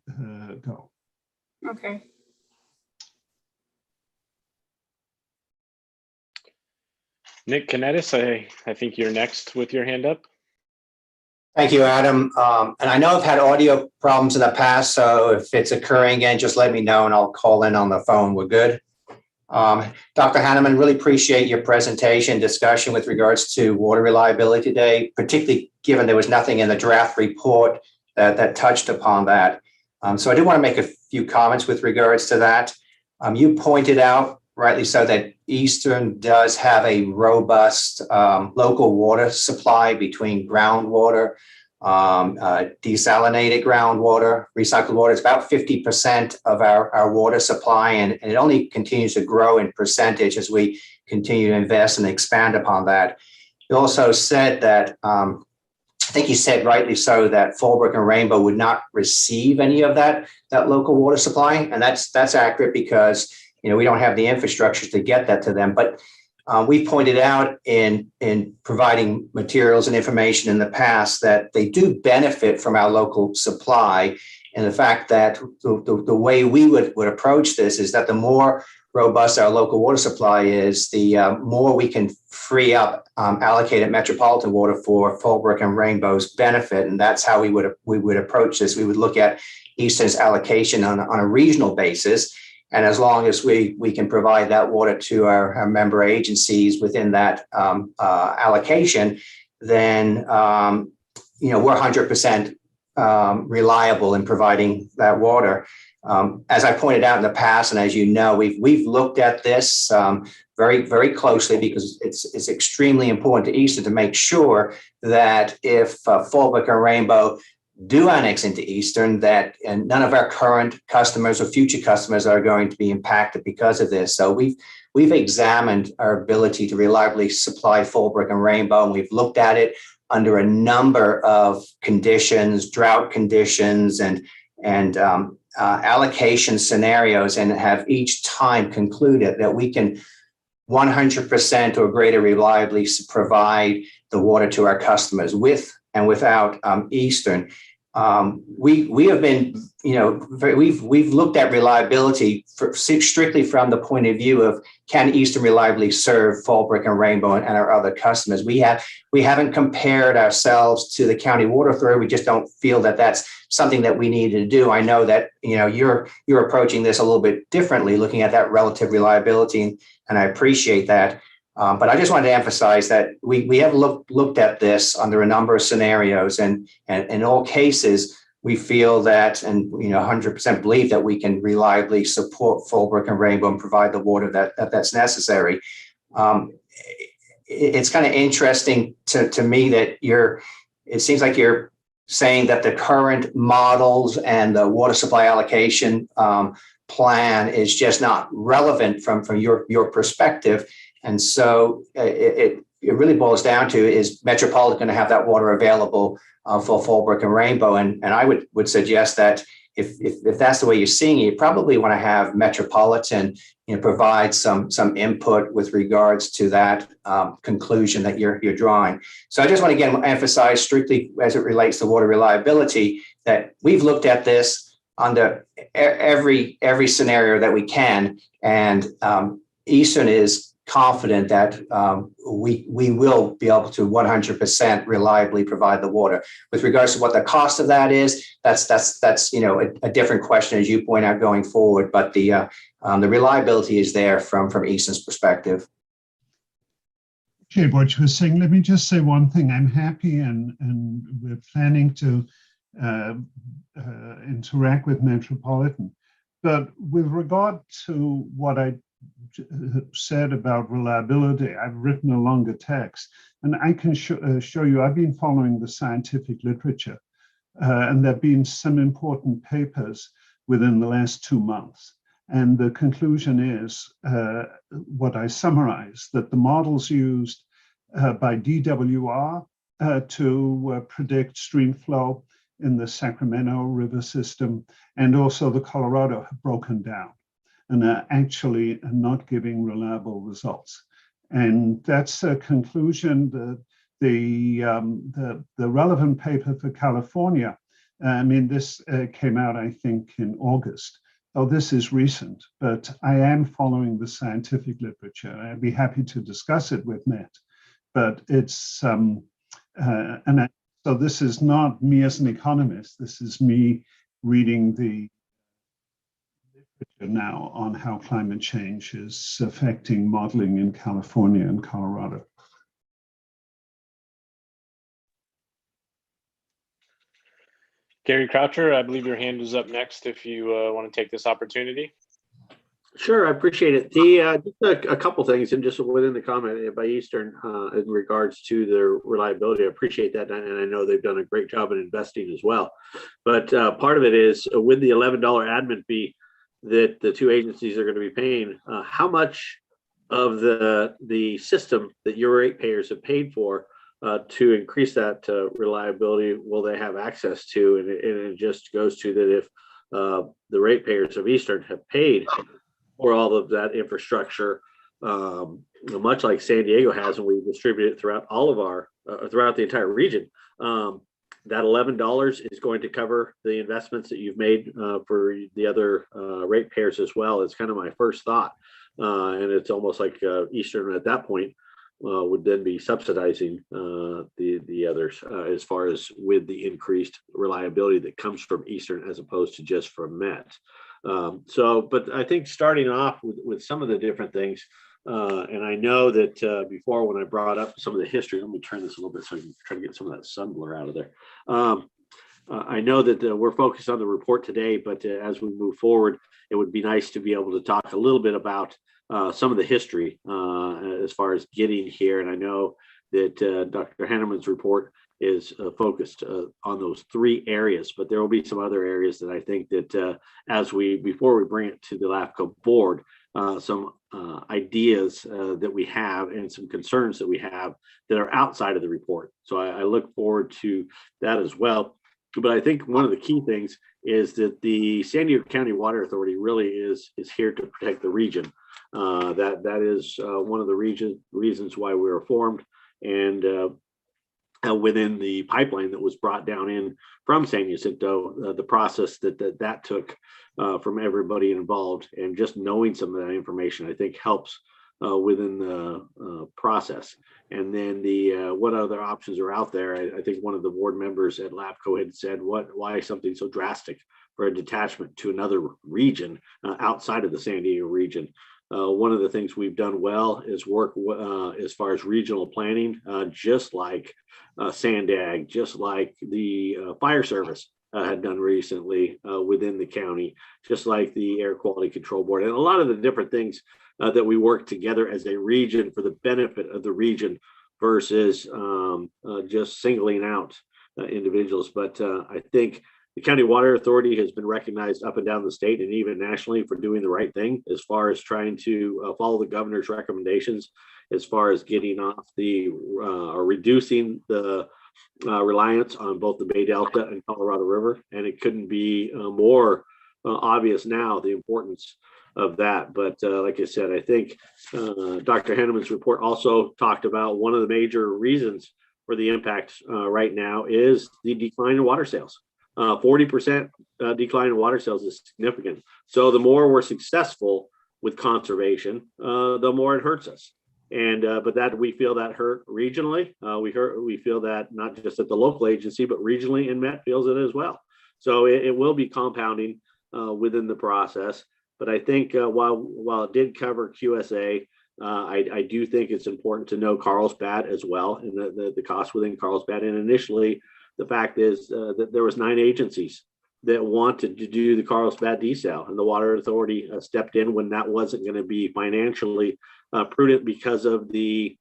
go. Okay. Nick Canetis, I think you're next with your hand up. Thank you, Adam. And I know I've had audio problems in the past, so if it's occurring again, just let me know and I'll call in on the phone. We're good. Dr. Hanneman, really appreciate your presentation discussion with regards to water reliability today, particularly given there was nothing in the draft report that touched upon that. So I do want to make a few comments with regards to that. You pointed out, rightly so, that Eastern does have a robust local water supply between groundwater, desalinated groundwater, recycled water. It's about 50% of our water supply, and it only continues to grow in percentage as we continue to invest and expand upon that. You also said that, I think you said rightly so, that Fallbrook and Rainbow would not receive any of that local water supply, and that's accurate because we don't have the infrastructure to get that to them. But we pointed out in providing materials and information in the past that they do benefit from our local supply, and the fact that the way we would approach this is that the more robust our local water supply is, the more we can free up allocated metropolitan water for Fallbrook and Rainbow's benefit, and that's how we would approach this. We would look at Eastern's allocation on a regional basis. And as long as we can provide that water to our member agencies within that allocation, then we're 100% reliable in providing that water. As I pointed out in the past, and as you know, we've looked at this very, very closely because it's extremely important to Eastern to make sure that if Fallbrook and Rainbow do annex into Eastern, that and none of our current customers or future customers are going to be impacted because of this. So we've examined our ability to reliably supply Fallbrook and Rainbow, and we've looked at it under a number of conditions, drought conditions, and allocation scenarios, and have each time concluded that we can 100% or greater reliably provide the water to our customers with and without Eastern. We have been, we've looked at reliability strictly from the point of view of, can Eastern reliably serve Fallbrook and Rainbow and our other customers? We haven't compared ourselves to the County Water Authority. We just don't feel that that's something that we need to do. I know that you're approaching this a little bit differently, looking at that relative reliability, and I appreciate that. But I just wanted to emphasize that we have looked at this under a number of scenarios, and in all cases, we feel that, and 100% believe that we can reliably support Fallbrook and Rainbow and provide the water that's necessary. It's kind of interesting to me that it seems like you're saying that the current models and the water supply allocation plan is just not relevant from your perspective. And so it really boils down to, is Metropolitan going to have that water available for Fallbrook and Rainbow? And I would suggest that if that's the way you're seeing it, you probably want to have Metropolitan provide some input with regards to that conclusion that you're drawing. So I just want to again emphasize, strictly as it relates to water reliability, that we've looked at this under every scenario that we can, and Eastern is confident that we will be able to 100% reliably provide the water. With regards to what the cost of that is, that's a different question, as you point out, going forward. But the reliability is there from Eastern's perspective. Okay, what you were saying, let me just say one thing. I'm happy, and we're planning to interact with Metropolitan. But with regard to what I said about reliability, I've written a longer text, and I can show you, I've been following the scientific literature, and there have been some important papers within the last 2 months. And the conclusion is what I summarize, that the models used by DWR to predict stream flow in the Sacramento River system and also the Colorado have broken down and are actually not giving reliable results. And that's a conclusion that the relevant paper for California, this came out, I think, in August. this is recent, but I am following the scientific literature. I'd be happy to discuss it with Matt, but it's, so this is not me as an economist, this is me reading the literature now on how climate change is affecting modeling in California and Colorado. Gary Croucher, I believe your hand is up next if you want to take this opportunity. Sure, I appreciate it. Just a couple things, and just within the comment by Eastern in regards to their reliability, I appreciate that, and I know they've done a great job in investing as well. But part of it is with the $11 admin fee that the two agencies are going to be paying. How much of the system that your ratepayers have paid for to increase that reliability will they have access to? And it just goes to that if the ratepayers of Eastern have paid for all of that infrastructure, much like San Diego has, and we distribute it throughout all of our throughout the entire region. That $11 is going to cover the investments that you've made for the other ratepayers as well. It's kind of my first thought, and it's almost like Eastern at that point would then be subsidizing the others as far as with the increased reliability that comes from Eastern as opposed to just from Met. But I think starting off with some of the different things, and I know that before when I brought up some of the history, let me turn this a little bit so I can try to get some of that sun blur out of there. I know that we're focused on the report today, but as we move forward, it would be nice to be able to talk a little bit about some of the history as far as getting here. And I know that Dr. Hanneman's report is focused on those three areas, but there will be some other areas that I think that before we bring it to the LAFCO board, some ideas that we have and some concerns that we have that are outside of the report. So I look forward to that as well. But I think one of the key things is that the San Diego County Water Authority really is here to protect the region. That is one of the reasons why we were formed, and within the pipeline that was brought down in from San Jacinto, the process that took from everybody involved, and just knowing some of that information, I think helps within the process. And then what other options are out there? I think one of the board members at LAFCO had said, why something so drastic for a detachment to another region outside of the San Diego region? One of the things we've done well is work as far as regional planning, just like SANDAG, just like the fire service had done recently within the county, just like the Air Quality Control Board, and a lot of the different things that we work together as a region for the benefit of the region versus just singling out individuals. But I think the County Water Authority has been recognized up and down the state and even nationally for doing the right thing as far as trying to follow the governor's recommendations as far as getting off or reducing the reliance on both the Bay Delta and Colorado River. And it couldn't be more obvious now, the importance of that. But like I said, I think Dr. Hanneman's report also talked about one of the major reasons for the impact right now is the decline in water sales. 40% decline in water sales is significant. So the more we're successful with conservation, the more it hurts us. And but that we feel that hurt regionally. We feel that not just at the local agency, but regionally, and Met feels it as well. So it will be compounding within the process. But I think while it did cover QSA, I do think it's important to know Carlsbad as well, and the cost within Carlsbad. And initially, the fact is that there was 9 agencies that wanted to do the Carlsbad desal, and the Water Authority stepped in when that wasn't going to be financially prudent because of the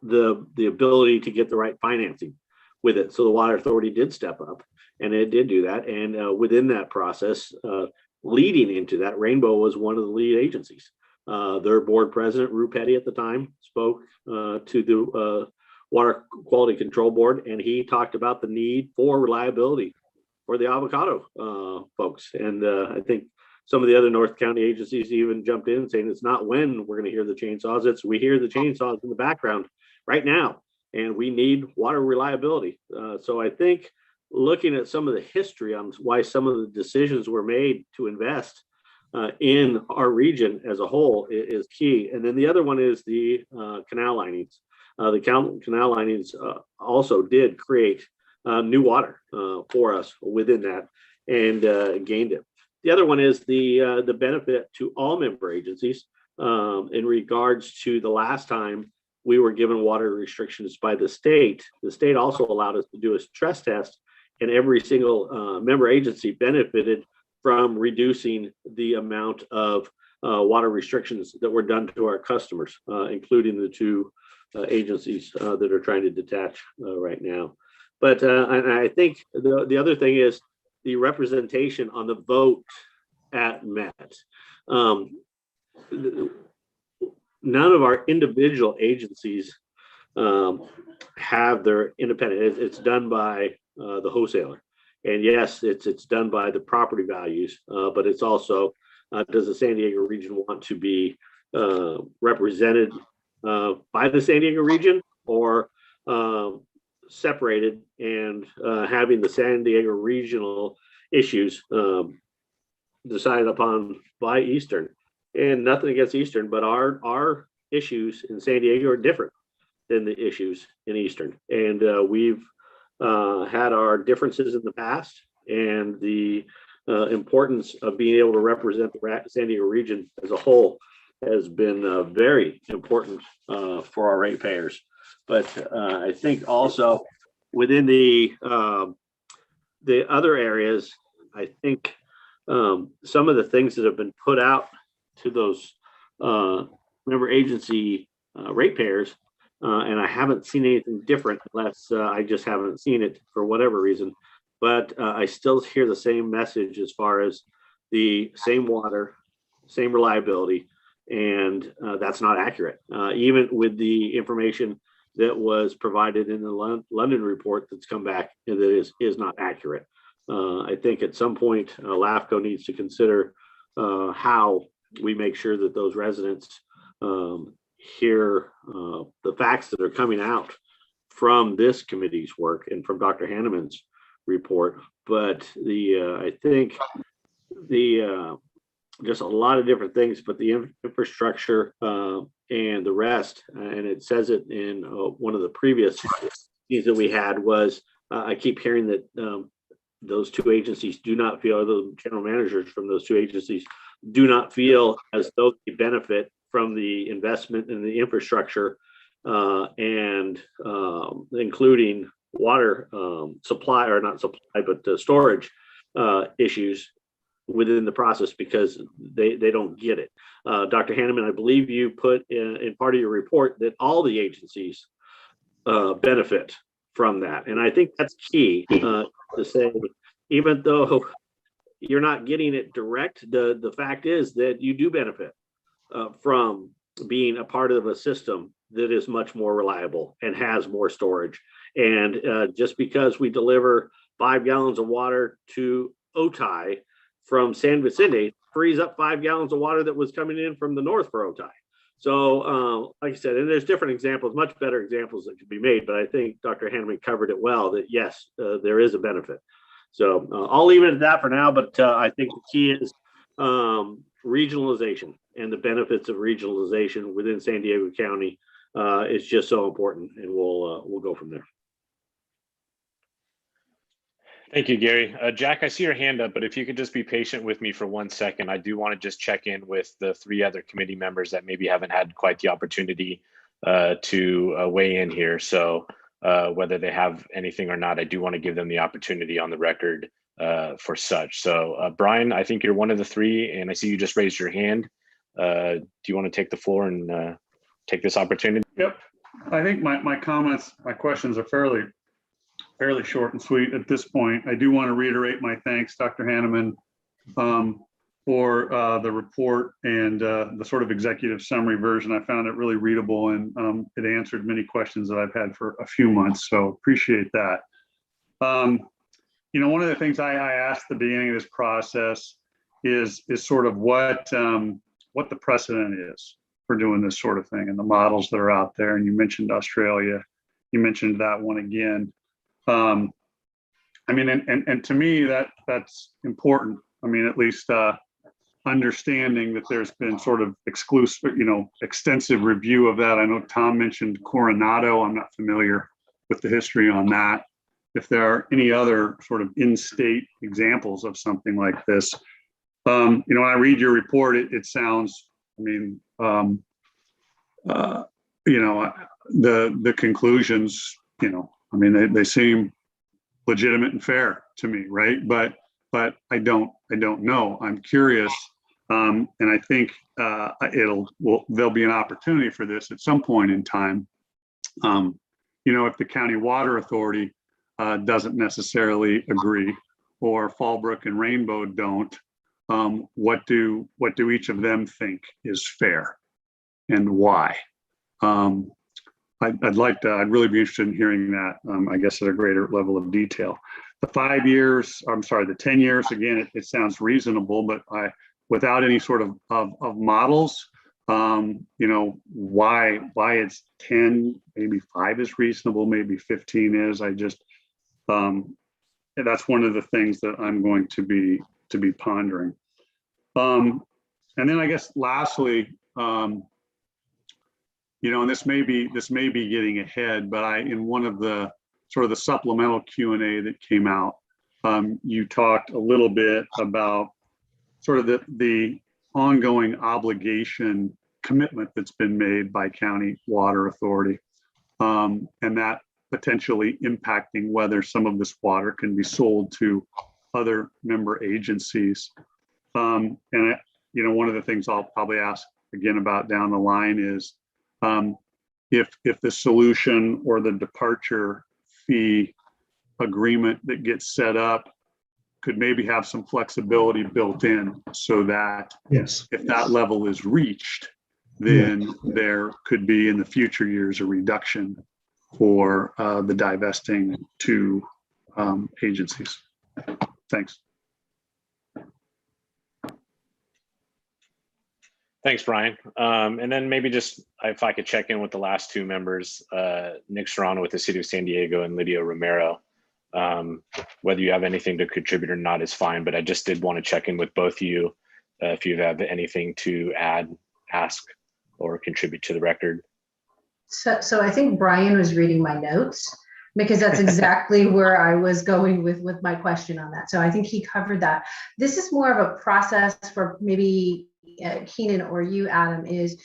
ability to get the right financing with it. So the Water Authority did step up, and it did do that. And within that process, leading into that, Rainbow was one of the lead agencies. Their board president, Rue Petty, at the time spoke to the Water Quality Control Board, and he talked about the need for reliability for the avocado folks. And I think some of the other North County agencies even jumped in saying it's not when we're going to hear the chainsaws, it's we hear the chainsaws in the background right now, and we need water reliability. So I think looking at some of the history on why some of the decisions were made to invest in our region as a whole is key. And then the other one is the canal linings. The canal linings also did create new water for us within that and gained it. The other one is the benefit to all member agencies in regards to the last time we were given water restrictions by the state. The state also allowed us to do a stress test, and every single member agency benefited from reducing the amount of water restrictions that were done to our customers, including the two agencies that are trying to detach right now. But and I think the other thing is the representation on the vote at Met. None of our individual agencies have their independent. It's done by the wholesaler, and yes, it's done by the property values, but it's also does the San Diego region want to be represented by the San Diego region, or separated and having the San Diego regional issues decided upon by Eastern. And nothing against Eastern, but our issues in San Diego are different than the issues in Eastern. And we've had our differences in the past, and the importance of being able to represent the San Diego region as a whole has been very important for our ratepayers. But I think also within the other areas, I think some of the things that have been put out to those member agency ratepayers, and I haven't seen anything different unless I just haven't seen it for whatever reason. But I still hear the same message as far as the same water, same reliability, and that's not accurate. Even with the information that was provided in the London report that's come back, that is not accurate. I think at some point LAFCO needs to consider how we make sure that those residents hear the facts that are coming out from this committee's work and from Dr. Hanneman's report. But I think just a lot of different things, but the infrastructure and the rest, and it says it in one of the previous things that we had was, I keep hearing that those two agencies do not feel, the general managers from those two agencies do not feel as though they benefit from the investment in the infrastructure and including water supply, or not supply, but storage issues within the process, because they don't get it. Dr. Hanneman, I believe you put in part of your report that all the agencies benefit from that. And I think that's key to say, even though you're not getting it direct, the fact is that you do benefit from being a part of a system that is much more reliable and has more storage. And just because we deliver 5 gallons of water to Otay from San Vicente frees up 5 gallons of water that was coming in from the north for Otay. So like I said, and there's different examples, much better examples that could be made, but I think Dr. Hanneman covered it well, that yes, there is a benefit. So I'll leave it at that for now, but I think the key is regionalization, and the benefits of regionalization within San Diego County is just so important, and we'll go from there. Thank you, Gary. Jack, I see your hand up, but if you could just be patient with me for 1 second, I do want to just check in with the 3 other committee members that maybe haven't had quite the opportunity to weigh in here. So whether they have anything or not, I do want to give them the opportunity on the record for such. So Brian, I think you're one of the 3, and I see you just raised your hand. Do you want to take the floor and take this opportunity? Yep. I think my comments, my questions are fairly short and sweet at this point. I do want to reiterate my thanks, Dr. Hanneman, for the report and the sort of executive summary version. I found it really readable, and it answered many questions that I've had for a few months, so appreciate that. You know, one of the things I asked at the beginning of this process is sort of what the precedent is for doing this sort of thing and the models that are out there. And you mentioned Australia, you mentioned that one again. I mean, and to me, that's important. I mean, at least understanding that there's been sort of exclusive, extensive review of that. I know Tom mentioned Coronado. I'm not familiar with the history on that. If there are any other sort of in-state examples of something like this, when I read your report, it sounds, I mean, the conclusions, I mean, they seem legitimate and fair to me, right? But I don't know. I'm curious, and I think there'll be an opportunity for this at some point in time. If the County Water Authority doesn't necessarily agree, or Fallbrook and Rainbow don't, what do each of them think is fair, and why? I'd really be interested in hearing that, I guess, at a greater level of detail. The 5 years, I'm sorry, the 10 years, again, it sounds reasonable, but without any sort of models, why it's 10, maybe 5 is reasonable, maybe 15 is. That's one of the things that I'm going to be pondering. And then I guess lastly, and this may be getting ahead, but in one of the sort of the supplemental Q&A that came out, you talked a little bit about sort of the ongoing obligation commitment that's been made by County Water Authority, and that potentially impacting whether some of this water can be sold to other member agencies. And one of the things I'll probably ask again about down the line is, if the solution or the departure fee agreement that gets set up could maybe have some flexibility built in, so that if that level is reached, then there could be in the future years a reduction for the divesting to agencies. Thanks. Thanks, Brian. And then maybe just if I could check in with the last two members, Nick Serrano with the City of San Diego and Lydia Romero. Whether you have anything to contribute or not is fine, but I just did want to check in with both of you if you have anything to add, ask, or contribute to the record. So I think Brian was reading my notes, because that's exactly where I was going with my question on that. So I think he covered that. This is more of a process for maybe Keenan or you, Adam, is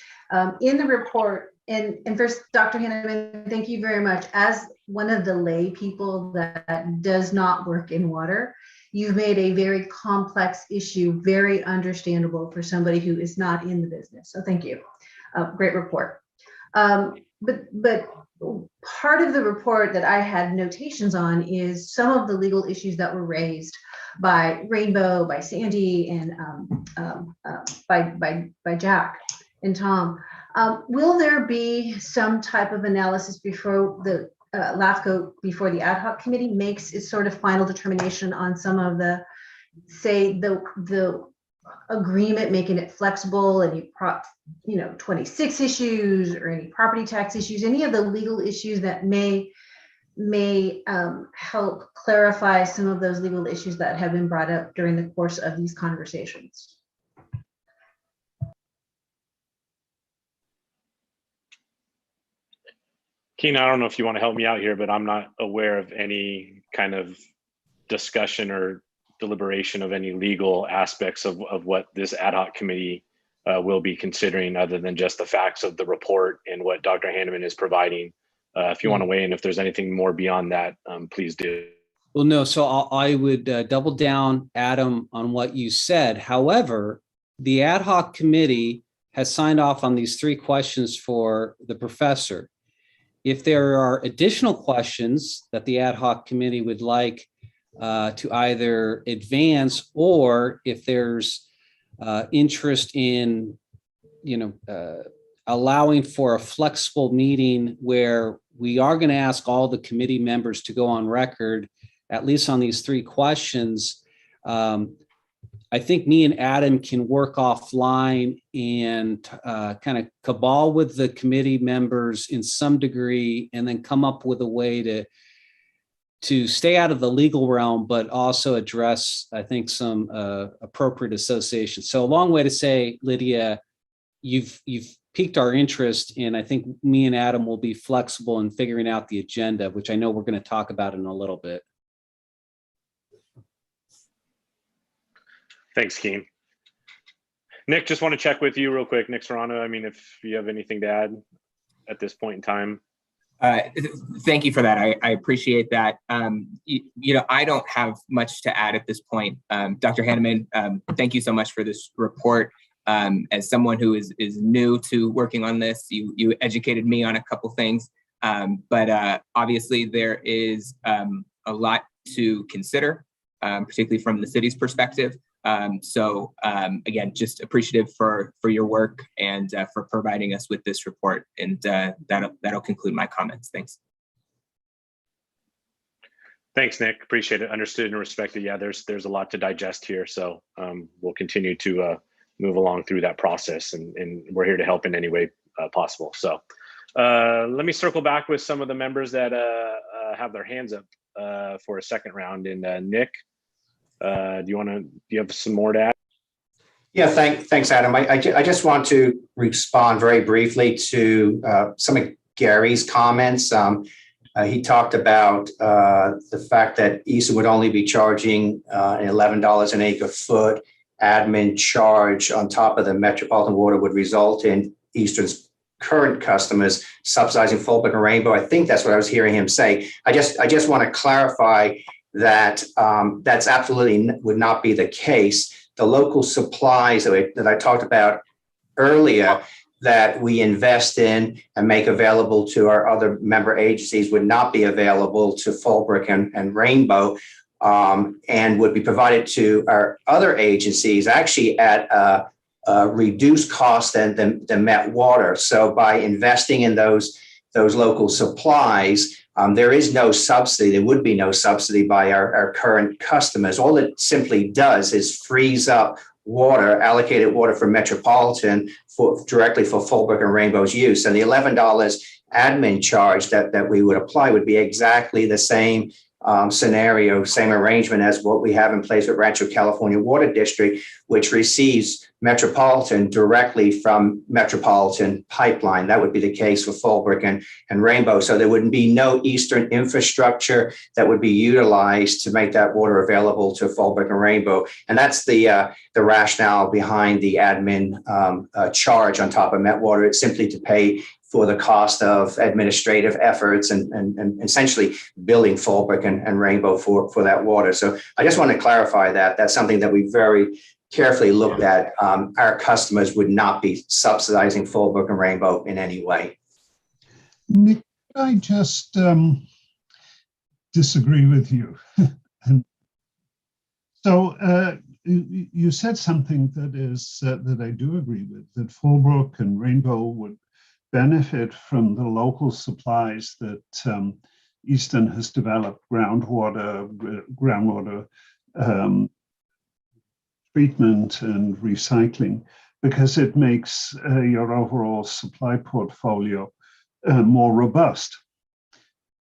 in the report. And first, Dr. Hanneman, thank you very much. As one of the lay people that does not work in water, you've made a very complex issue very understandable for somebody who is not in the business. So thank you. Great report. But part of the report that I had notations on is some of the legal issues that were raised by Rainbow, by Sandy, and by Jack and Tom. Will there be some type of analysis before the LAFCO, before the ad hoc committee makes its sort of final determination on some of the, say, the agreement, making it flexible, and 26 issues or any property tax issues, any of the legal issues that may help clarify some of those legal issues that have been brought up during the course of these conversations? Keenan, I don't know if you want to help me out here, but I'm not aware of any kind of discussion or deliberation of any legal aspects of what this ad hoc committee will be considering, other than just the facts of the report and what Dr. Hanneman is providing. If you want to weigh in, if there's anything more beyond that, please do. Well, no, so I would double down, Adam, on what you said. However, the ad hoc committee has signed off on these 3 questions for the professor. If there are additional questions that the ad hoc committee would like to either advance, or if there's interest in, allowing for a flexible meeting where we are going to ask all the committee members to go on record, at least on these 3 questions, I think me and Adam can work offline and kind of cabal with the committee members in some degree, and then come up with a way to stay out of the legal realm, but also address, I think, some appropriate associations. So a long way to say, Lydia, you've piqued our interest, and I think me and Adam will be flexible in figuring out the agenda, which I know we're going to talk about in a little bit. Thanks, Keen. Nick, just want to check with you real quick. Nick Serrano, I mean, if you have anything to add at this point in time. Thank you for that. I appreciate that. You know, I don't have much to add at this point. Dr. Hanneman, thank you so much for this report. As someone who is new to working on this, you educated me on a couple things, but obviously there is a lot to consider, particularly from the city's perspective. So again, just appreciative for your work and for providing us with this report. And that'll conclude my comments. Thanks. Thanks, Nick. Appreciate it. Understood and respected. Yeah, there's a lot to digest here. So we'll continue to move along through that process, and we're here to help in any way possible. So let me circle back with some of the members that have their hands up for a second round. And Nick, do you have some more to add? Yeah, thanks, Adam. I just want to respond very briefly to some of Gary's comments. He talked about the fact that Eastern would only be charging $11 an acre foot admin charge on top of the Metropolitan Water would result in Eastern's current customers subsidizing Fallbrook and Rainbow. I think that's what I was hearing him say. I just want to clarify that that's absolutely would not be the case. The local supplies that I talked about earlier that we invest in and make available to our other member agencies would not be available to Fallbrook and Rainbow, and would be provided to our other agencies actually at a reduced cost than Met Water. So by investing in those local supplies, there is no subsidy. There would be no subsidy by our current customers. All it simply does is frees up water, allocated water for Metropolitan directly for Fallbrook and Rainbow's use. And the $11 admin charge that we would apply would be exactly the same scenario, same arrangement as what we have in place with Rancho California Water District, which receives Metropolitan directly from Metropolitan Pipeline. That would be the case for Fallbrook and Rainbow. So there would be no Eastern infrastructure that would be utilized to make that water available to Fallbrook and Rainbow. And that's the rationale behind the admin charge on top of Met Water. It's simply to pay for the cost of administrative efforts and essentially billing Fallbrook and Rainbow for that water. So I just want to clarify that. That's something that we very carefully looked at. Our customers would not be subsidizing Fallbrook and Rainbow in any way. Nick, I just disagree with you. So you said something that I do agree with, that Fallbrook and Rainbow would benefit from the local supplies that Eastern has developed, groundwater treatment and recycling, because it makes your overall supply portfolio more robust.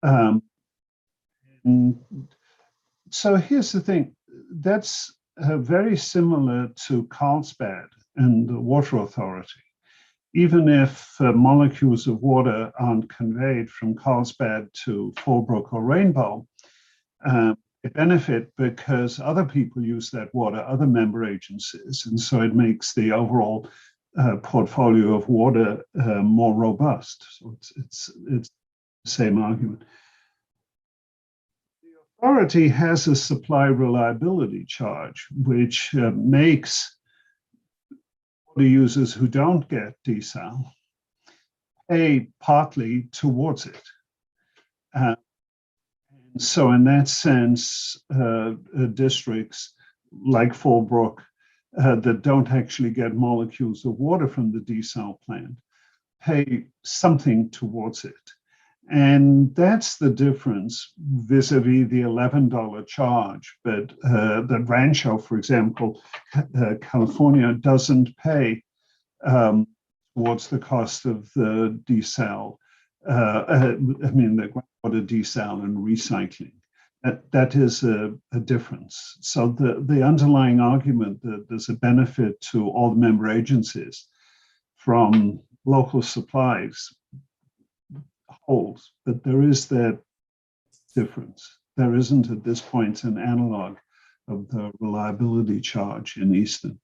And so here's the thing, that's very similar to Carlsbad and the Water Authority. Even if molecules of water aren't conveyed from Carlsbad to Fallbrook or Rainbow, they benefit because other people use that water, other member agencies, and so it makes the overall portfolio of water more robust. So it's the same argument. The authority has a supply reliability charge, which makes water users who don't get desal pay partly towards it. So in that sense, districts like Fallbrook that don't actually get molecules of water from the desal plant pay something towards it. And that's the difference vis-a-vis the $11 charge. But the Rancho, for example, California doesn't pay towards the cost of the desal. The groundwater desal and recycling. That is a difference. So the underlying argument that there's a benefit to all the member agencies from local supplies holds, but there is that difference. There isn't at this point an analog of the reliability charge in Eastern.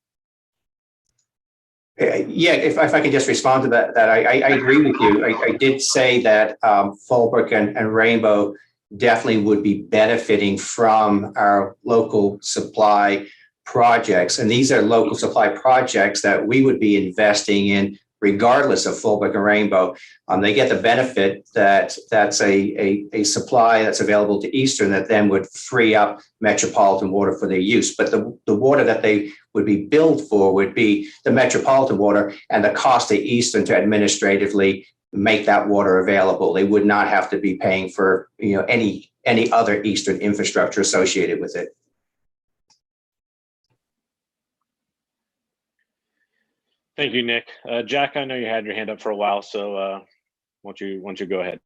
Yeah, if I could just respond to that, I agree with you. I did say that Fallbrook and Rainbow definitely would be benefiting from our local supply projects. And these are local supply projects that we would be investing in regardless of Fallbrook and Rainbow. They get the benefit that that's a supply that's available to Eastern that then would free up metropolitan water for their use. But the water that they would be billed for would be the metropolitan water, and the cost to Eastern to administratively make that water available. They would not have to be paying for any other Eastern infrastructure associated with it. Thank you, Nick. Jack, I know you had your hand up for a while, so why don't you go ahead?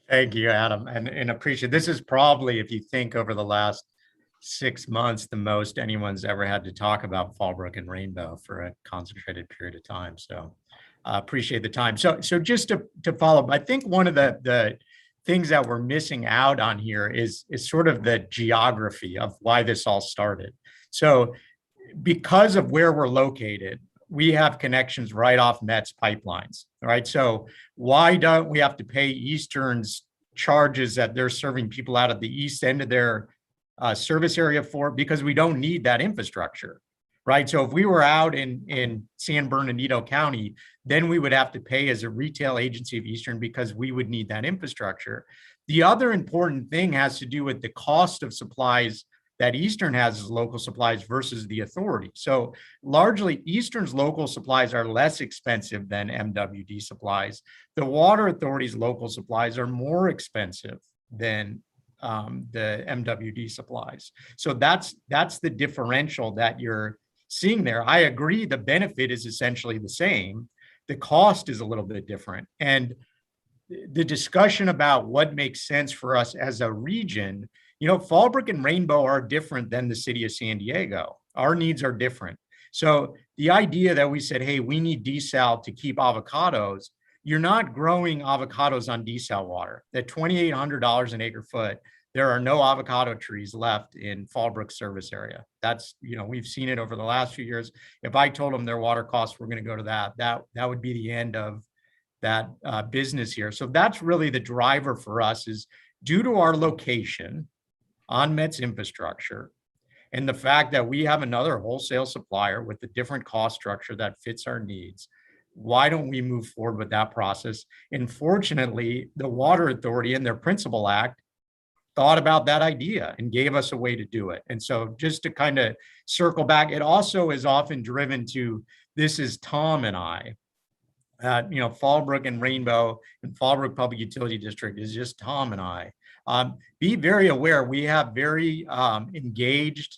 Thank you, Adam, and appreciate. This is probably, if you think over the last 6 months, the most anyone's ever had to talk about Fallbrook and Rainbow for a concentrated period of time. So appreciate the time. So just to follow up, I think one of the things that we're missing out on here is sort of the geography of why this all started. So because of where we're located, we have connections right off Met's pipelines, right? So why don't we have to pay Eastern's charges that they're serving people out of the east end of their service area for? Because we don't need that infrastructure, right? So if we were out in San Bernardino County, then we would have to pay as a retail agency of Eastern because we would need that infrastructure. The other important thing has to do with the cost of supplies that Eastern has as local supplies versus the authority. So largely Eastern's local supplies are less expensive than MWD supplies. The water authority's local supplies are more expensive than the MWD supplies. So that's the differential that you're seeing there. I agree the benefit is essentially the same. The cost is a little bit different. And the discussion about what makes sense for us as a region, Fallbrook and Rainbow are different than the city of San Diego. Our needs are different. So the idea that we said, hey, we need desal to keep avocados, you're not growing avocados on desal water. At $2,800 an acre foot, there are no avocado trees left in Fallbrook service area. That's, we've seen it over the last few years. If I told them their water costs were going to go to that would be the end of that business here. So that's really the driver for us, is due to our location on Met's infrastructure and the fact that we have another wholesale supplier with a different cost structure that fits our needs. Why don't we move forward with that process? And fortunately, the Water Authority in their Principal Act thought about that idea and gave us a way to do it. And so just to kind of circle back, it also is often driven to, this is Tom and I. Fallbrook and Rainbow and Fallbrook Public Utility District is just Tom and I. Be very aware, we have very engaged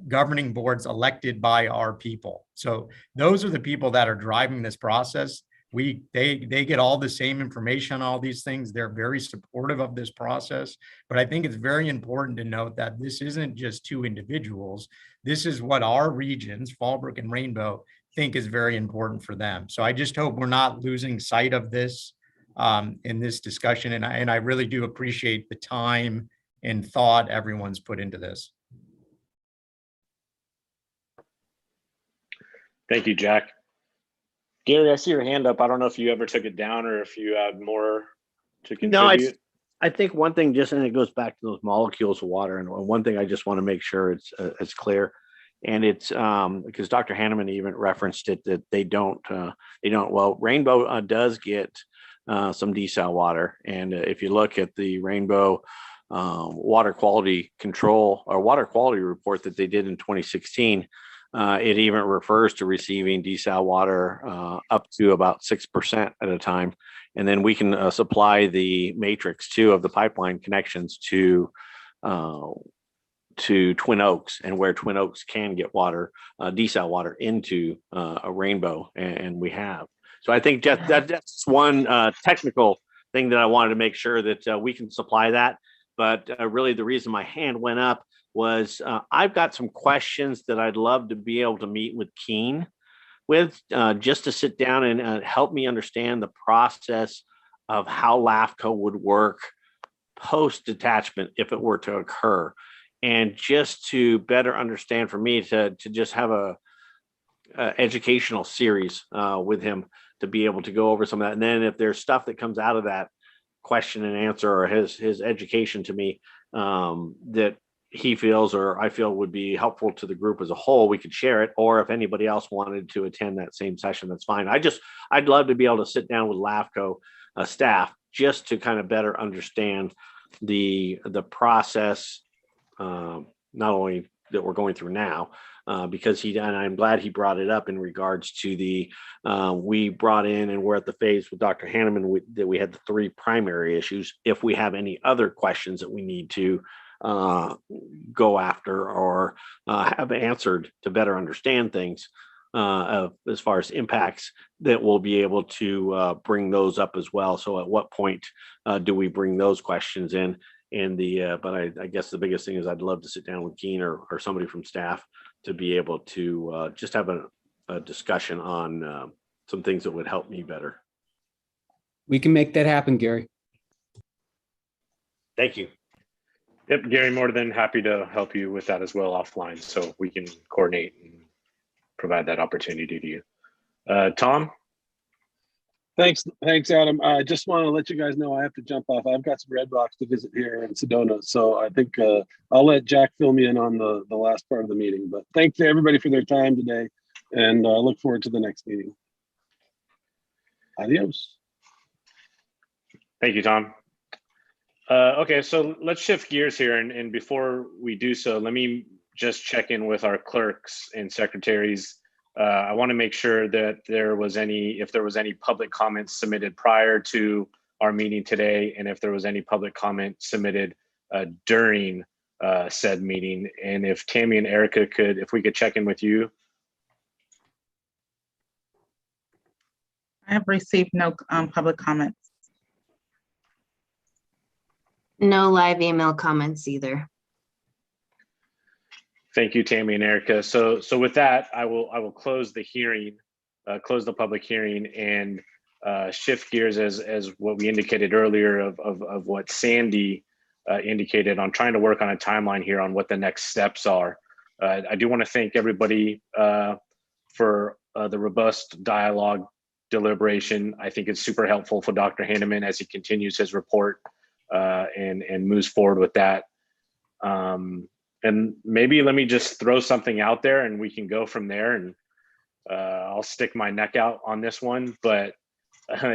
governing boards elected by our people. So those are the people that are driving this process. They get all the same information on all these things. They're very supportive of this process. But I think it's very important to note that this isn't just two individuals. This is what our regions, Fallbrook and Rainbow, think is very important for them. So I just hope we're not losing sight of this in this discussion. And I really do appreciate the time and thought everyone's put into this. Thank you, Jack. Gary, I see your hand up. I don't know if you ever took it down or if you have more to contribute. No, I think one thing, and it goes back to those molecules of water. And one thing I just want to make sure it's clear. And it's because Dr. Hanneman even referenced it, that they don't. Well, Rainbow does get some desal water. And if you look at the Rainbow water quality control or water quality report that they did in 2016, it even refers to receiving desal water up to about 6% at a time. And then we can supply the matrix too of the pipeline connections to Twin Oaks, and where Twin Oaks can get water, desal water into a Rainbow, and we have. So I think that's one technical thing that I wanted to make sure that we can supply that. but really the reason my hand went up was I've got some questions that I'd love to be able to meet with Keen with, just to sit down and help me understand the process of how LAFCO would work post detachment if it were to occur, and just to better understand, for me to just have a educational series with him to be able to go over some of that. And then if there's stuff that comes out of that question and answer, or his education to me, that he feels or I feel would be helpful to the group as a whole, we could share it. Or if anybody else wanted to attend that same session, that's fine. I'd love to be able to sit down with LAFCO staff just to kind of better understand the process, not only that we're going through now, because and I'm glad he brought it up in regards to we brought in, and we're at the phase with Dr. Hanneman that we had the 3 primary issues. If we have any other questions that we need to go after or have answered to better understand things, as far as impacts, that we'll be able to bring those up as well. So at what point do we bring those questions in? And but I guess the biggest thing is I'd love to sit down with Keen or somebody from staff to be able to just have a discussion on some things that would help me better. We can make that happen, Gary. Thank you. Yep, Gary, more than happy to help you with that as well offline, so we can coordinate and provide that opportunity to you. Tom? Thanks, Adam. I just want to let you guys know I have to jump off. I've got some Red Rocks to visit here in Sedona, so I think I'll let Jack fill me in on the last part of the meeting. But thanks to everybody for their time today, and I look forward to the next meeting. Adios. Thank you, Tom. Okay, so let's shift gears here, and before we do so, let me just check in with our clerks and secretaries. I want to make sure that if there was any public comments submitted prior to our meeting today, and if there was any public comment submitted during said meeting. And if Tammy and Erica if we could check in with you. I have received no public comments. No live email comments either. Thank you, Tammy and Erica. So with that, I will close the hearing, close the public hearing, and shift gears as what we indicated earlier of what Sandy indicated on trying to work on a timeline here on what the next steps are. I do want to thank everybody for the robust dialogue deliberation. I think it's super helpful for Dr. Hanneman as he continues his report and moves forward with that. And maybe let me just throw something out there and we can go from there, and I'll stick my neck out on this one, but so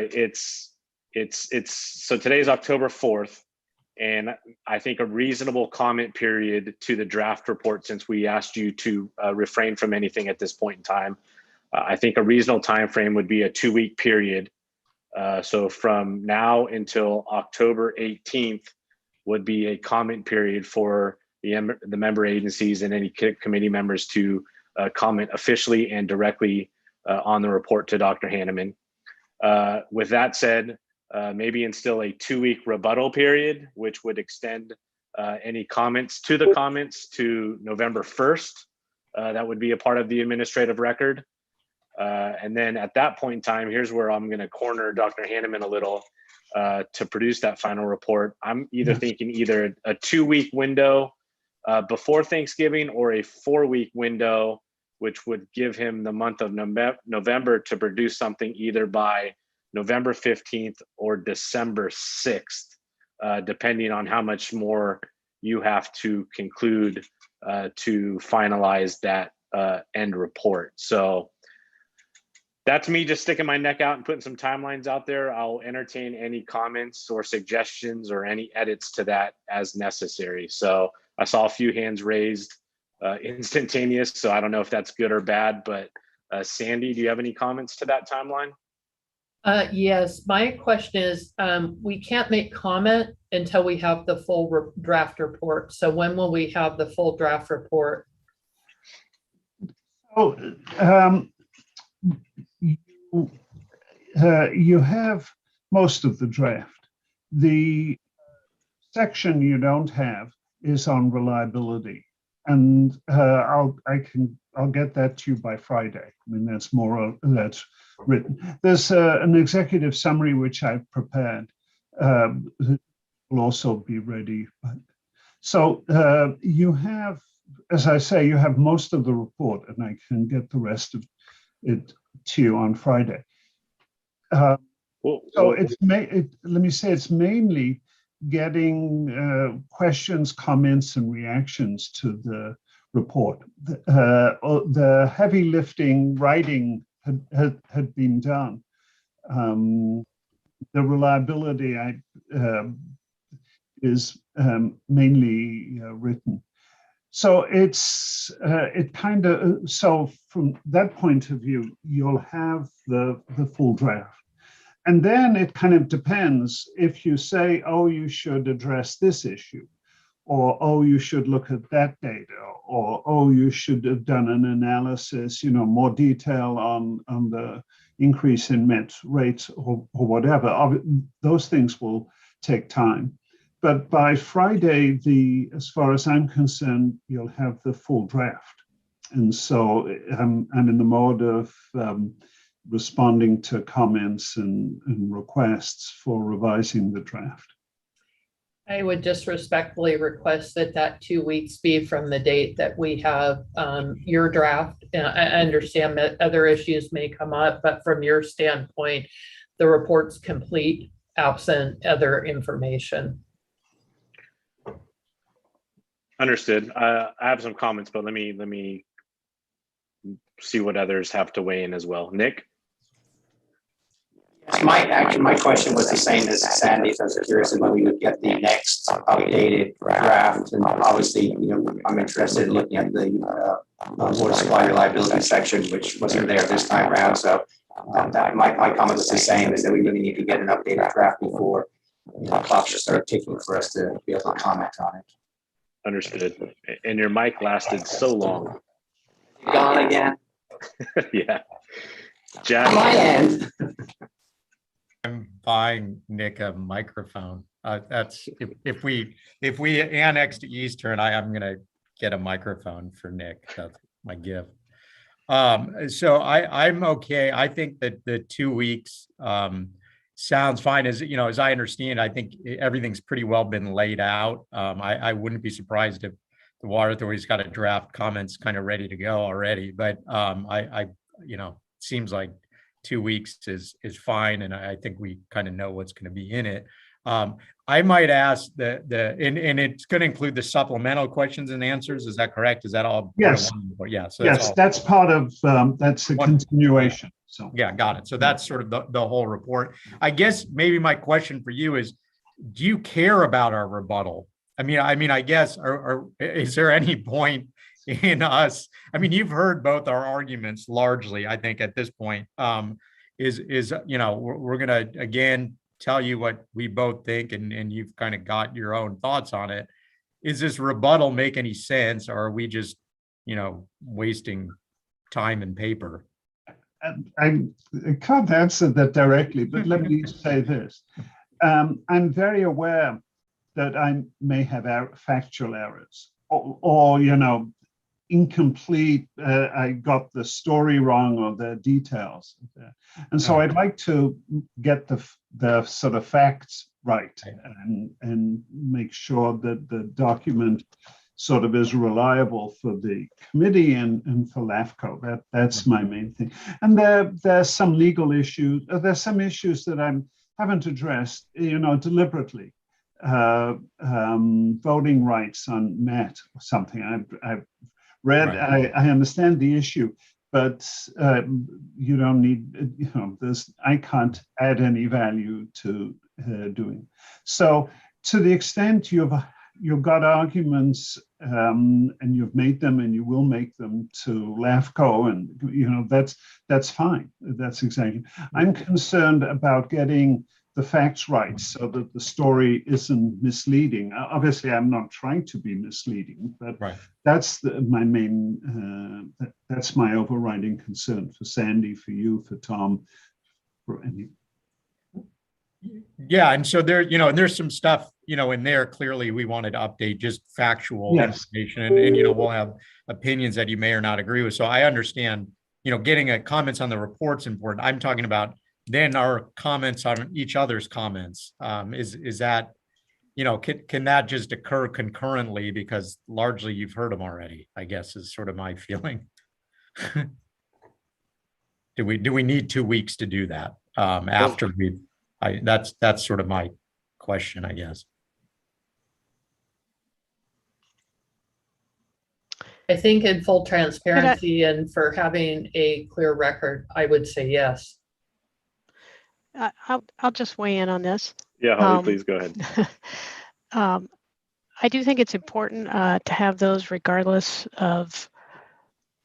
today's October 4th, and I think a reasonable comment period to the draft report, since we asked you to refrain from anything at this point in time, I think a reasonable time frame would be a 2-week period. So from now until October 18th would be a comment period for the member agencies and any committee members to comment officially and directly on the report to Dr. Hanneman. With that said, maybe instill a 2-week rebuttal period, which would extend any comments to November 1st. That would be a part of the administrative record. And then at that point in time, here's where I'm going to corner Dr. Hanneman a little to produce that final report. I'm thinking either a 2-week window before Thanksgiving or a 4-week window, which would give him the month of November to produce something either by November 15th or December 6th, depending on how much more you have to conclude to finalize that end report. So that's me just sticking my neck out and putting some timelines out there. I'll entertain any comments or suggestions or any edits to that as necessary. So I saw a few hands raised instantaneous, so I don't know if that's good or bad, but Sandy, do you have any comments to that timeline? Yes, my question is, we can't make comment until we have the full draft report. So when will we have the full draft report? Oh, you have most of the draft. The section you don't have is on reliability. And I'll get that to you by Friday. I mean, that's that's written. There's an executive summary which I've prepared. Will also be ready. So you have, as I say, you have most of the report, and I can get the rest of it to you on Friday. So let me say it's mainly getting questions, comments, and reactions to the report. The heavy lifting writing had been done. The reliability is mainly written. So it kind of, so from that point of view, you'll have the full draft. And then it kind of depends if you say, oh, you should address this issue, or, oh, you should look at that data, or, oh, you should have done an analysis, more detail on the increase in met rates or whatever. Those things will take time. But by Friday, as far as I'm concerned, you'll have the full draft. And so I'm in the mode of responding to comments and requests for revising the draft. I would just respectfully request that 2 weeks be from the date that we have your draft. And I understand that other issues may come up, but from your standpoint, the report's complete, absent other information. Understood. I have some comments, but let me see what others have to weigh in as well. Nick? My question was the same as Sandy's. I was curious when we would get the next updated draft, and obviously, I'm interested in looking at the water supply reliability section, which wasn't there this time around. So my comment was the same: is that we really need to get an updated draft before the clock should start ticking for us to be able to comment on it. Understood. And your mic lasted so long. Gone again. Yeah. Jack. On my end. I'm buying Nick a microphone. That's if we annex to Eastern, I'm gonna get a microphone for Nick. That's my gift. So I'm okay. I think that the 2 weeks sounds fine. As I understand, I think everything's pretty well been laid out. I wouldn't be surprised if the Water Authority's got a draft comments kind of ready to go already. But seems like 2 weeks is fine, and I think we kind of know what's going to be in it. I might ask and it's going to include the supplemental questions and answers. Is that correct? Is that all? Yes. Yeah. So yes, that's part of that's a continuation. So yeah, got it. So that's sort of the whole report. I guess maybe my question for you is, do you care about our rebuttal? I mean, I guess, or is there any point in us? I mean, you've heard both our arguments largely, I think, at this point. We're going to, again, tell you what we both think, and you've kind of got your own thoughts on it. Is this rebuttal make any sense, or are we just, wasting time and paper? I can't answer that directly, but let me say this. I'm very aware that I may have factual errors or incomplete, I got the story wrong or the details. And so I'd like to get the sort of facts right and make sure that the document sort of is reliable for the committee and for LAFCO. That's my main thing. And there's some legal issues. There's some issues that I haven't addressed, deliberately. Voting rights on MET or something. I've read, right. I understand the issue, but you don't need, I can't add any value to doing. So to the extent you've got arguments and you've made them and you will make them to LAFCO, and that's fine. That's exactly. I'm concerned about getting the facts right so that the story isn't misleading. Obviously, I'm not trying to be misleading, but that's my main, that's my overriding concern for Sandy, for you, for Tom, for any. Yeah, and so there's some stuff in there, clearly we wanted to update just factual Yes. information and we'll have opinions that you may or not agree with. So I understand, getting a comments on the report's important. I'm talking about then our comments on each other's comments. Is that, can that just occur concurrently because largely you've heard them already, I guess is sort of my feeling. Do we need 2 weeks to do that after that's sort of my question, I guess. I think in full transparency and for having a clear record, I would say yes. I'll just weigh in on this. Yeah, Holly, please go ahead. I do think it's important to have those regardless of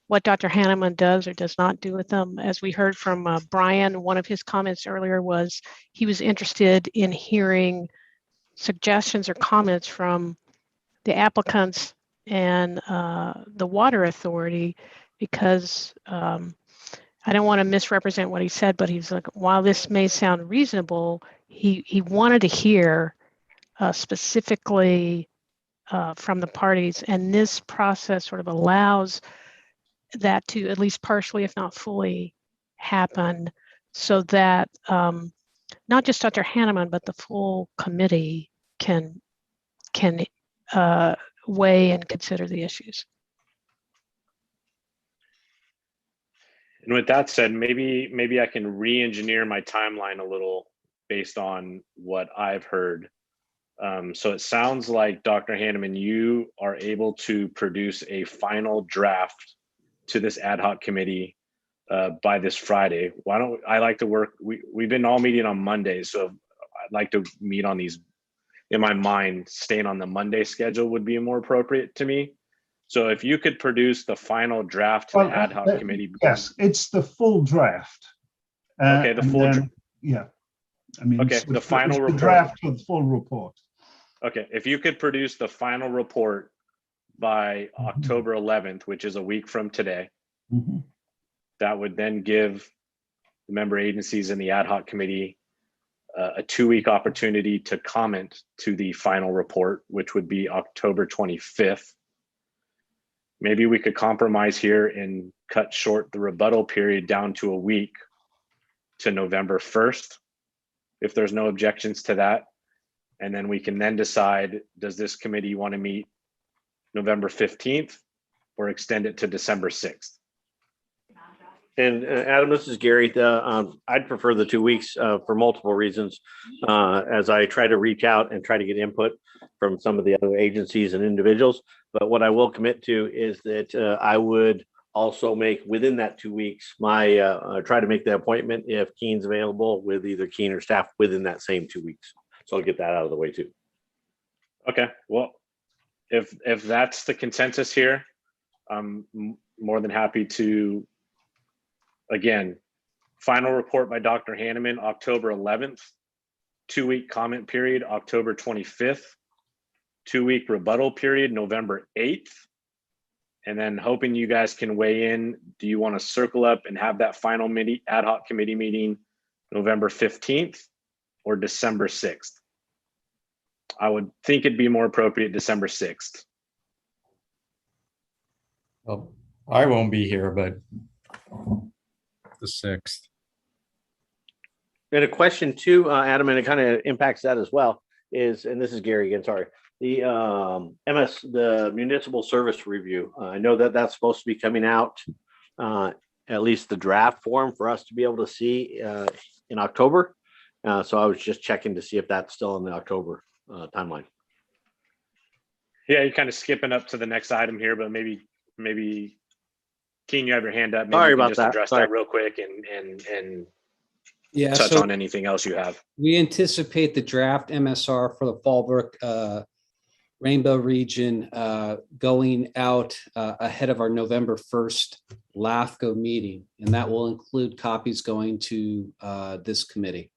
what Dr. Hanneman does or does not do with them. As we heard from Brian, one of his comments earlier was he was interested in hearing suggestions or comments from the applicants and the water authority, because I don't want to misrepresent what he said, but he's like, while this may sound reasonable, he wanted to hear specifically from the parties, and this process sort of allows that to at least partially, if not fully, happen, so that not just Dr. Hanneman, but the full committee can weigh and consider the issues. And with that said, maybe I can re-engineer my timeline a little based on what I've heard. So it sounds like, Dr. Hanneman, you are able to produce a final draft to this ad hoc committee by this Friday. Why don't I like to work? We've been all meeting on Mondays, so I'd like to meet on these. In my mind, staying on the Monday schedule would be more appropriate to me. So if you could produce the final draft to the ad hoc committee. Yes, it's the full draft. Okay, the full draft. Yeah. I mean, okay, the final report. The draft of the full report. Okay, if you could produce the final report by October 11th, which is a week from today, that would then give the member agencies in the ad hoc committee a 2-week opportunity to comment to the final report, which would be October 25th. Maybe we could compromise here and cut short the rebuttal period down to a week to November 1st, if there's no objections to that. And then we can then decide, does this committee want to meet November 15th or extend it to December 6th? And Adam, this is Gary. I'd prefer the 2 weeks for multiple reasons. As I try to reach out and try to get input from some of the other agencies and individuals. But what I will commit to is that I would also make within that 2 weeks try to make the appointment if Keen's available with either Keen or staff within that same 2 weeks. So I'll get that out of the way too. Okay, well, if that's the consensus here, I'm more than happy to. Again, final report by Dr. Hanneman, October 11th, 2-week comment period, October 25th, 2-week rebuttal period, November 8th. And then hoping you guys can weigh in. Do you want to circle up and have that final ad hoc committee meeting November 15th or December 6th? I would think it'd be more appropriate December 6th. Well, I won't be here, but the 6th. And a question too, Adam, and it kind of impacts that as well, is, and this is Gary again, sorry, the the municipal service review. I know that that's supposed to be coming out, at least the draft form for us to be able to see in October. So I was just checking to see if that's still in the October timeline. Yeah, you're kind of skipping up to the next item here, but maybe Keen, you have your hand up. Maybe Sorry you can about just that. address Sorry. that real quick and Yeah, touch so on anything else you have. we anticipate the draft MSR for the Fallbrook-Rainbow region going out ahead of our November 1st LAFCO meeting, and that will include copies going to this committee.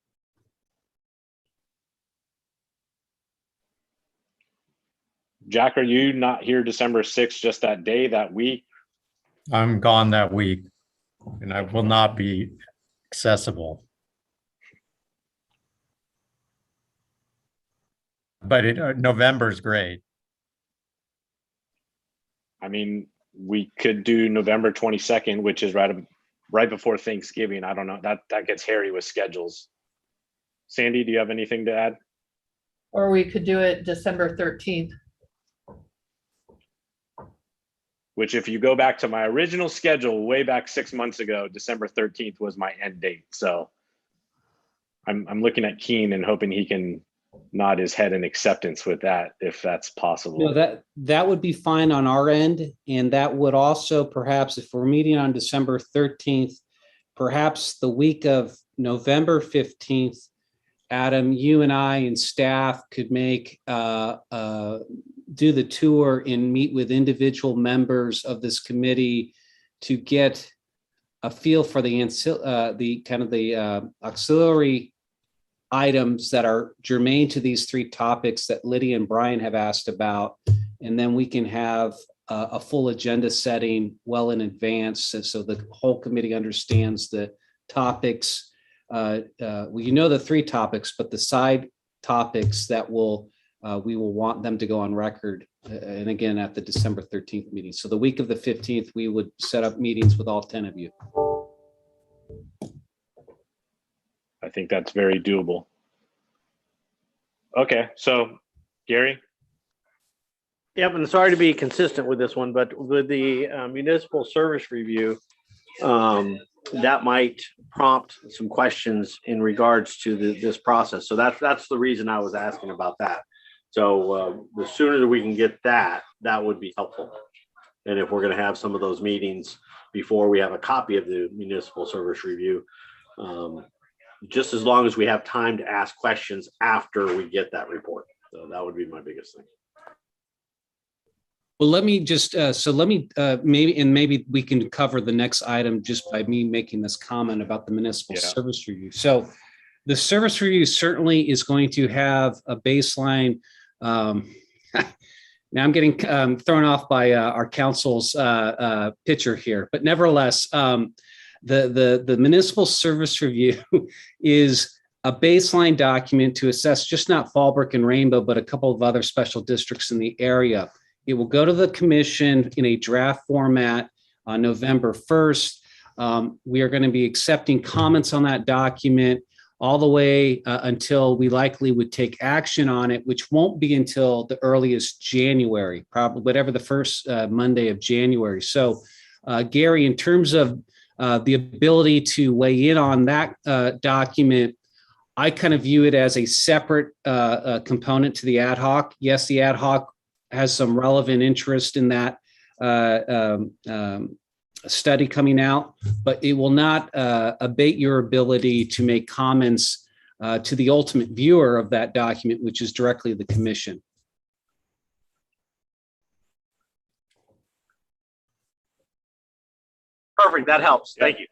Jack, are you not here December 6th, just that day, that week? I'm gone that week and I will not be accessible. But November's great. I mean, we could do November 22nd, which is right before Thanksgiving. I don't know, that gets hairy with schedules. Sandy, do you have anything to add? Or we could do it December 13th. Which, if you go back to my original schedule way back 6 months ago, December 13th was my end date. So I'm looking at Keen and hoping he can nod his head in acceptance with that, if that's possible. No, that would be fine on our end. And that would also, perhaps, if we're meeting on December 13th, perhaps the week of November 15th, Adam, you and I and staff could do the tour and meet with individual members of this committee to get a feel for the auxiliary items that are germane to these three topics that Lydia and Brian have asked about. And then we can have a full agenda setting well in advance, so the whole committee understands the topics. Well, you know the three topics, but the side topics that we will want them to go on record, and again at the December 13th meeting. So the week of the 15th, we would set up meetings with all 10 of you. I think that's very doable. Okay, so Gary? Yep, and sorry to be consistent with this one, but with the municipal service review, that might prompt some questions in regards to this process. So that's the reason I was asking about that. So the sooner that we can get that would be helpful. And if we're going to have some of those meetings before we have a copy of the municipal service review, just as long as we have time to ask questions after we get that report. So that would be my biggest thing. Well, let me just, maybe we can cover the next item just by me making this comment about the municipal service review. So the service review certainly is going to have a baseline. Now I'm getting thrown off by our council's picture here, but nevertheless, the municipal service review is a baseline document to assess just not Fallbrook and Rainbow, but a couple of other special districts in the area. It will go to the commission in a draft format on November 1st. We are going to be accepting comments on that document all the way until we likely would take action on it, which won't be until the earliest January, probably whatever the first Monday of January. So, Gary, in terms of the ability to weigh in on that document, I kind of view it as a separate component to the ad hoc. Yes, the ad hoc has some relevant interest in that study coming out, but it will not abate your ability to make comments to the ultimate viewer of that document, which is directly the commission. Perfect, that helps. Thank you.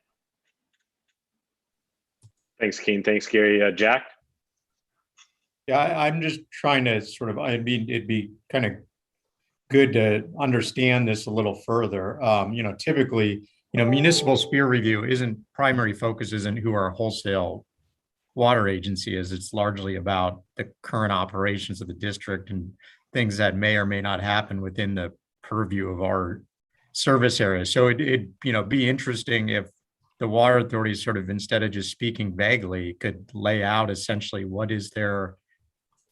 Thanks, Keen. Thanks, Gary. Jack? Yeah, I'm just trying to sort of, it'd be kind of good to understand this a little further. Typically, municipal peer review primary focus isn't who our wholesale water agency is. It's largely about the current operations of the district and things that may or may not happen within the purview of our service area. So it'd be interesting if the water authority sort of, instead of just speaking vaguely, could lay out essentially what is their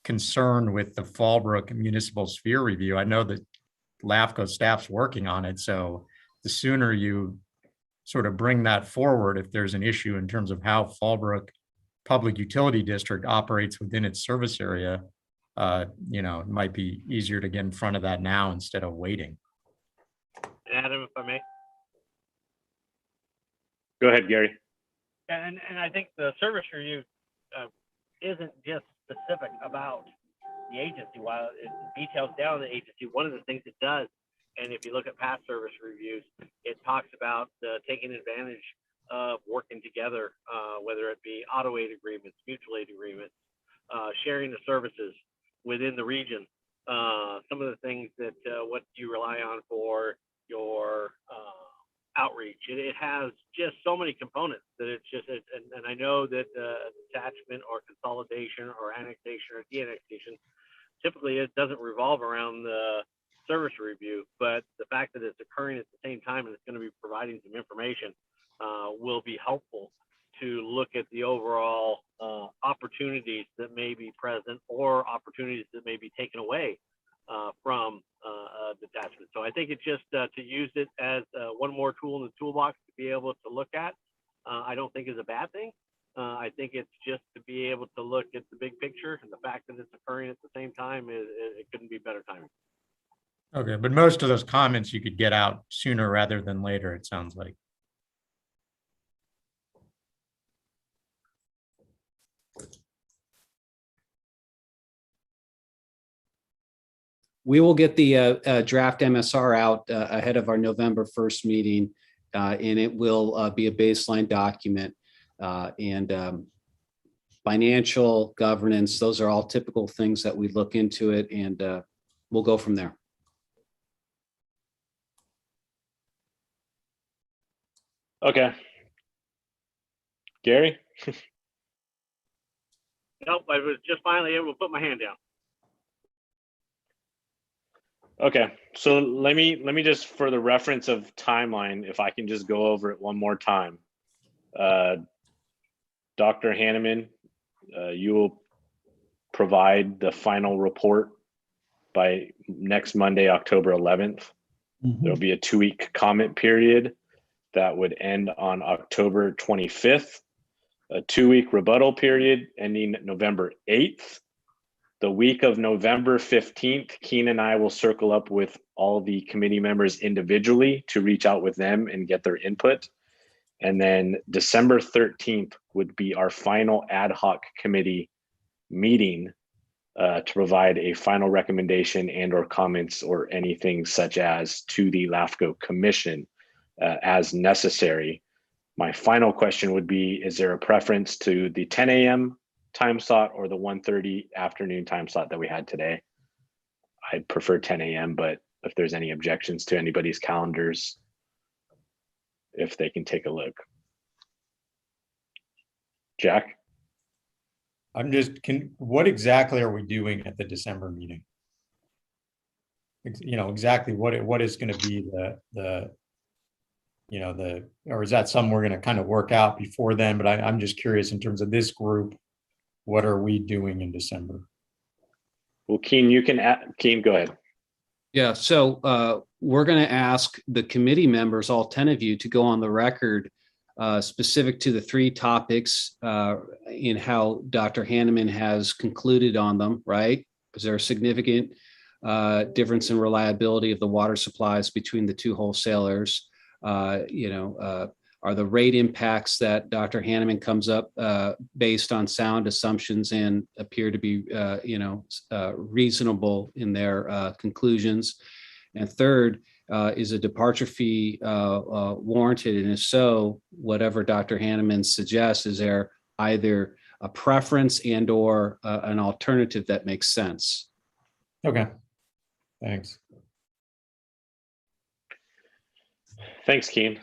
concern with the Fallbrook municipal sphere review. I know that LAFCO staff's working on it, so the sooner you sort of bring that forward, if there's an issue in terms of how Fallbrook Public Utility District operates within its service area, it might be easier to get in front of that now instead of waiting. Adam, if I may. Go ahead, Gary. And I think the service review isn't just specific about the agency. While it details down the agency, one of the things it does, and if you look at past service reviews, it talks about taking advantage of working together, whether it be auto aid agreements, mutual aid agreements, sharing the services within the region. Some of the things that what you rely on for your outreach. It has just so many components that it's just, and I know that attachment or consolidation or annexation or de-annexation typically it doesn't revolve around the service review, but the fact that it's occurring at the same time and it's going to be providing some information will be helpful to look at the overall opportunities that may be present or opportunities that may be taken away from detachment. So I think it's just to use it as one more tool in the toolbox to be able to look at, I don't think is a bad thing. I think it's just to be able to look at the big picture, and the fact that it's occurring at the same time it couldn't be better timing. Okay, but most of those comments you could get out sooner rather than later, it sounds like. We will get the draft MSR out ahead of our November 1st meeting, and it will be a baseline document. And financial governance, those are all typical things that we look into it, and we'll go from there. Okay. Gary? Nope, I was just finally able to put my hand down. Okay, so let me just, for the reference of timeline, if I can just go over it one more time. Dr. Hanneman, you will provide the final report by next Monday, October 11th. There'll be a 2-week comment period that would end on October 25th, a 2-week rebuttal period ending November 8th. The week of November 15th, Keen and I will circle up with all the committee members individually to reach out with them and get their input. And then December 13th would be our final ad hoc committee meeting to provide a final recommendation and or comments or anything such as to the LAFCO commission as necessary. My final question would be, is there a preference to the 10 a.m. time slot or the 1:30 afternoon time slot that we had today? I'd prefer 10 a.m., but if there's any objections to anybody's calendars, if they can take a look. Jack? I'm just, what exactly are we doing at the December meeting? You know, exactly what is going to be or is that something we're going to kind of work out before then? But I'm just curious in terms of this group, what are we doing in December? Well, Keen, Keen, go ahead. Yeah, so we're going to ask the committee members, all 10 of you, to go on the record specific to the 3 topics in how Dr. Hanneman has concluded on them, right? Is there a significant difference in reliability of the water supplies between the 2 wholesalers? Are the rate impacts that Dr. Hanneman comes up based on sound assumptions and appear to be, reasonable in their conclusions? And third, is a departure fee warranted? And if so, whatever Dr. Hanneman suggests, is there either a preference and or an alternative that makes sense? Okay, thanks. Thanks, Keen.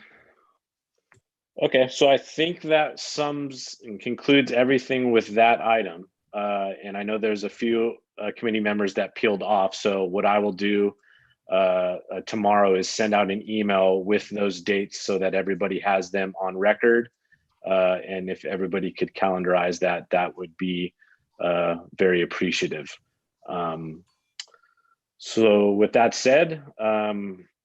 Okay, so I think that sums and concludes everything with that item. And I know there's a few committee members that peeled off. So what I will do tomorrow is send out an email with those dates so that everybody has them on record. And if everybody could calendarize that, that would be very appreciative. So with that said,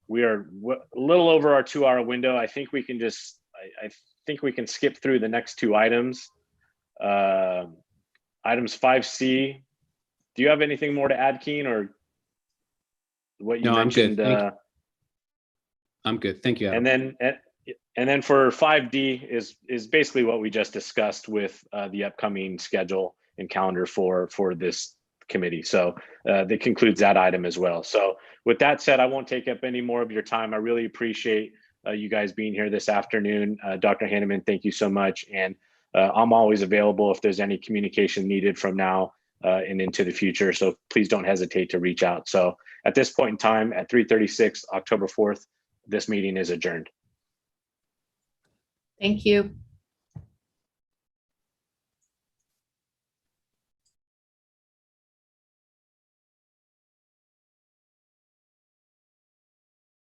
we are a little over our 2-hour window. I think we can just, I think we can skip through the next 2 items. Items 5C. Do you have anything more to add, Keen, or what you mentioned? I'm good. I'm good. Thank you, Adam. And then for 5D is basically what we just discussed with the upcoming schedule and calendar for this committee. So that concludes that item as well. So with that said, I won't take up any more of your time. I really appreciate you guys being here this afternoon. Dr. Hanneman, thank you so much. And I'm always available if there's any communication needed from now and into the future. So please don't hesitate to reach out. So at this point in time, at 3:36, October 4th, this meeting is adjourned. Thank you.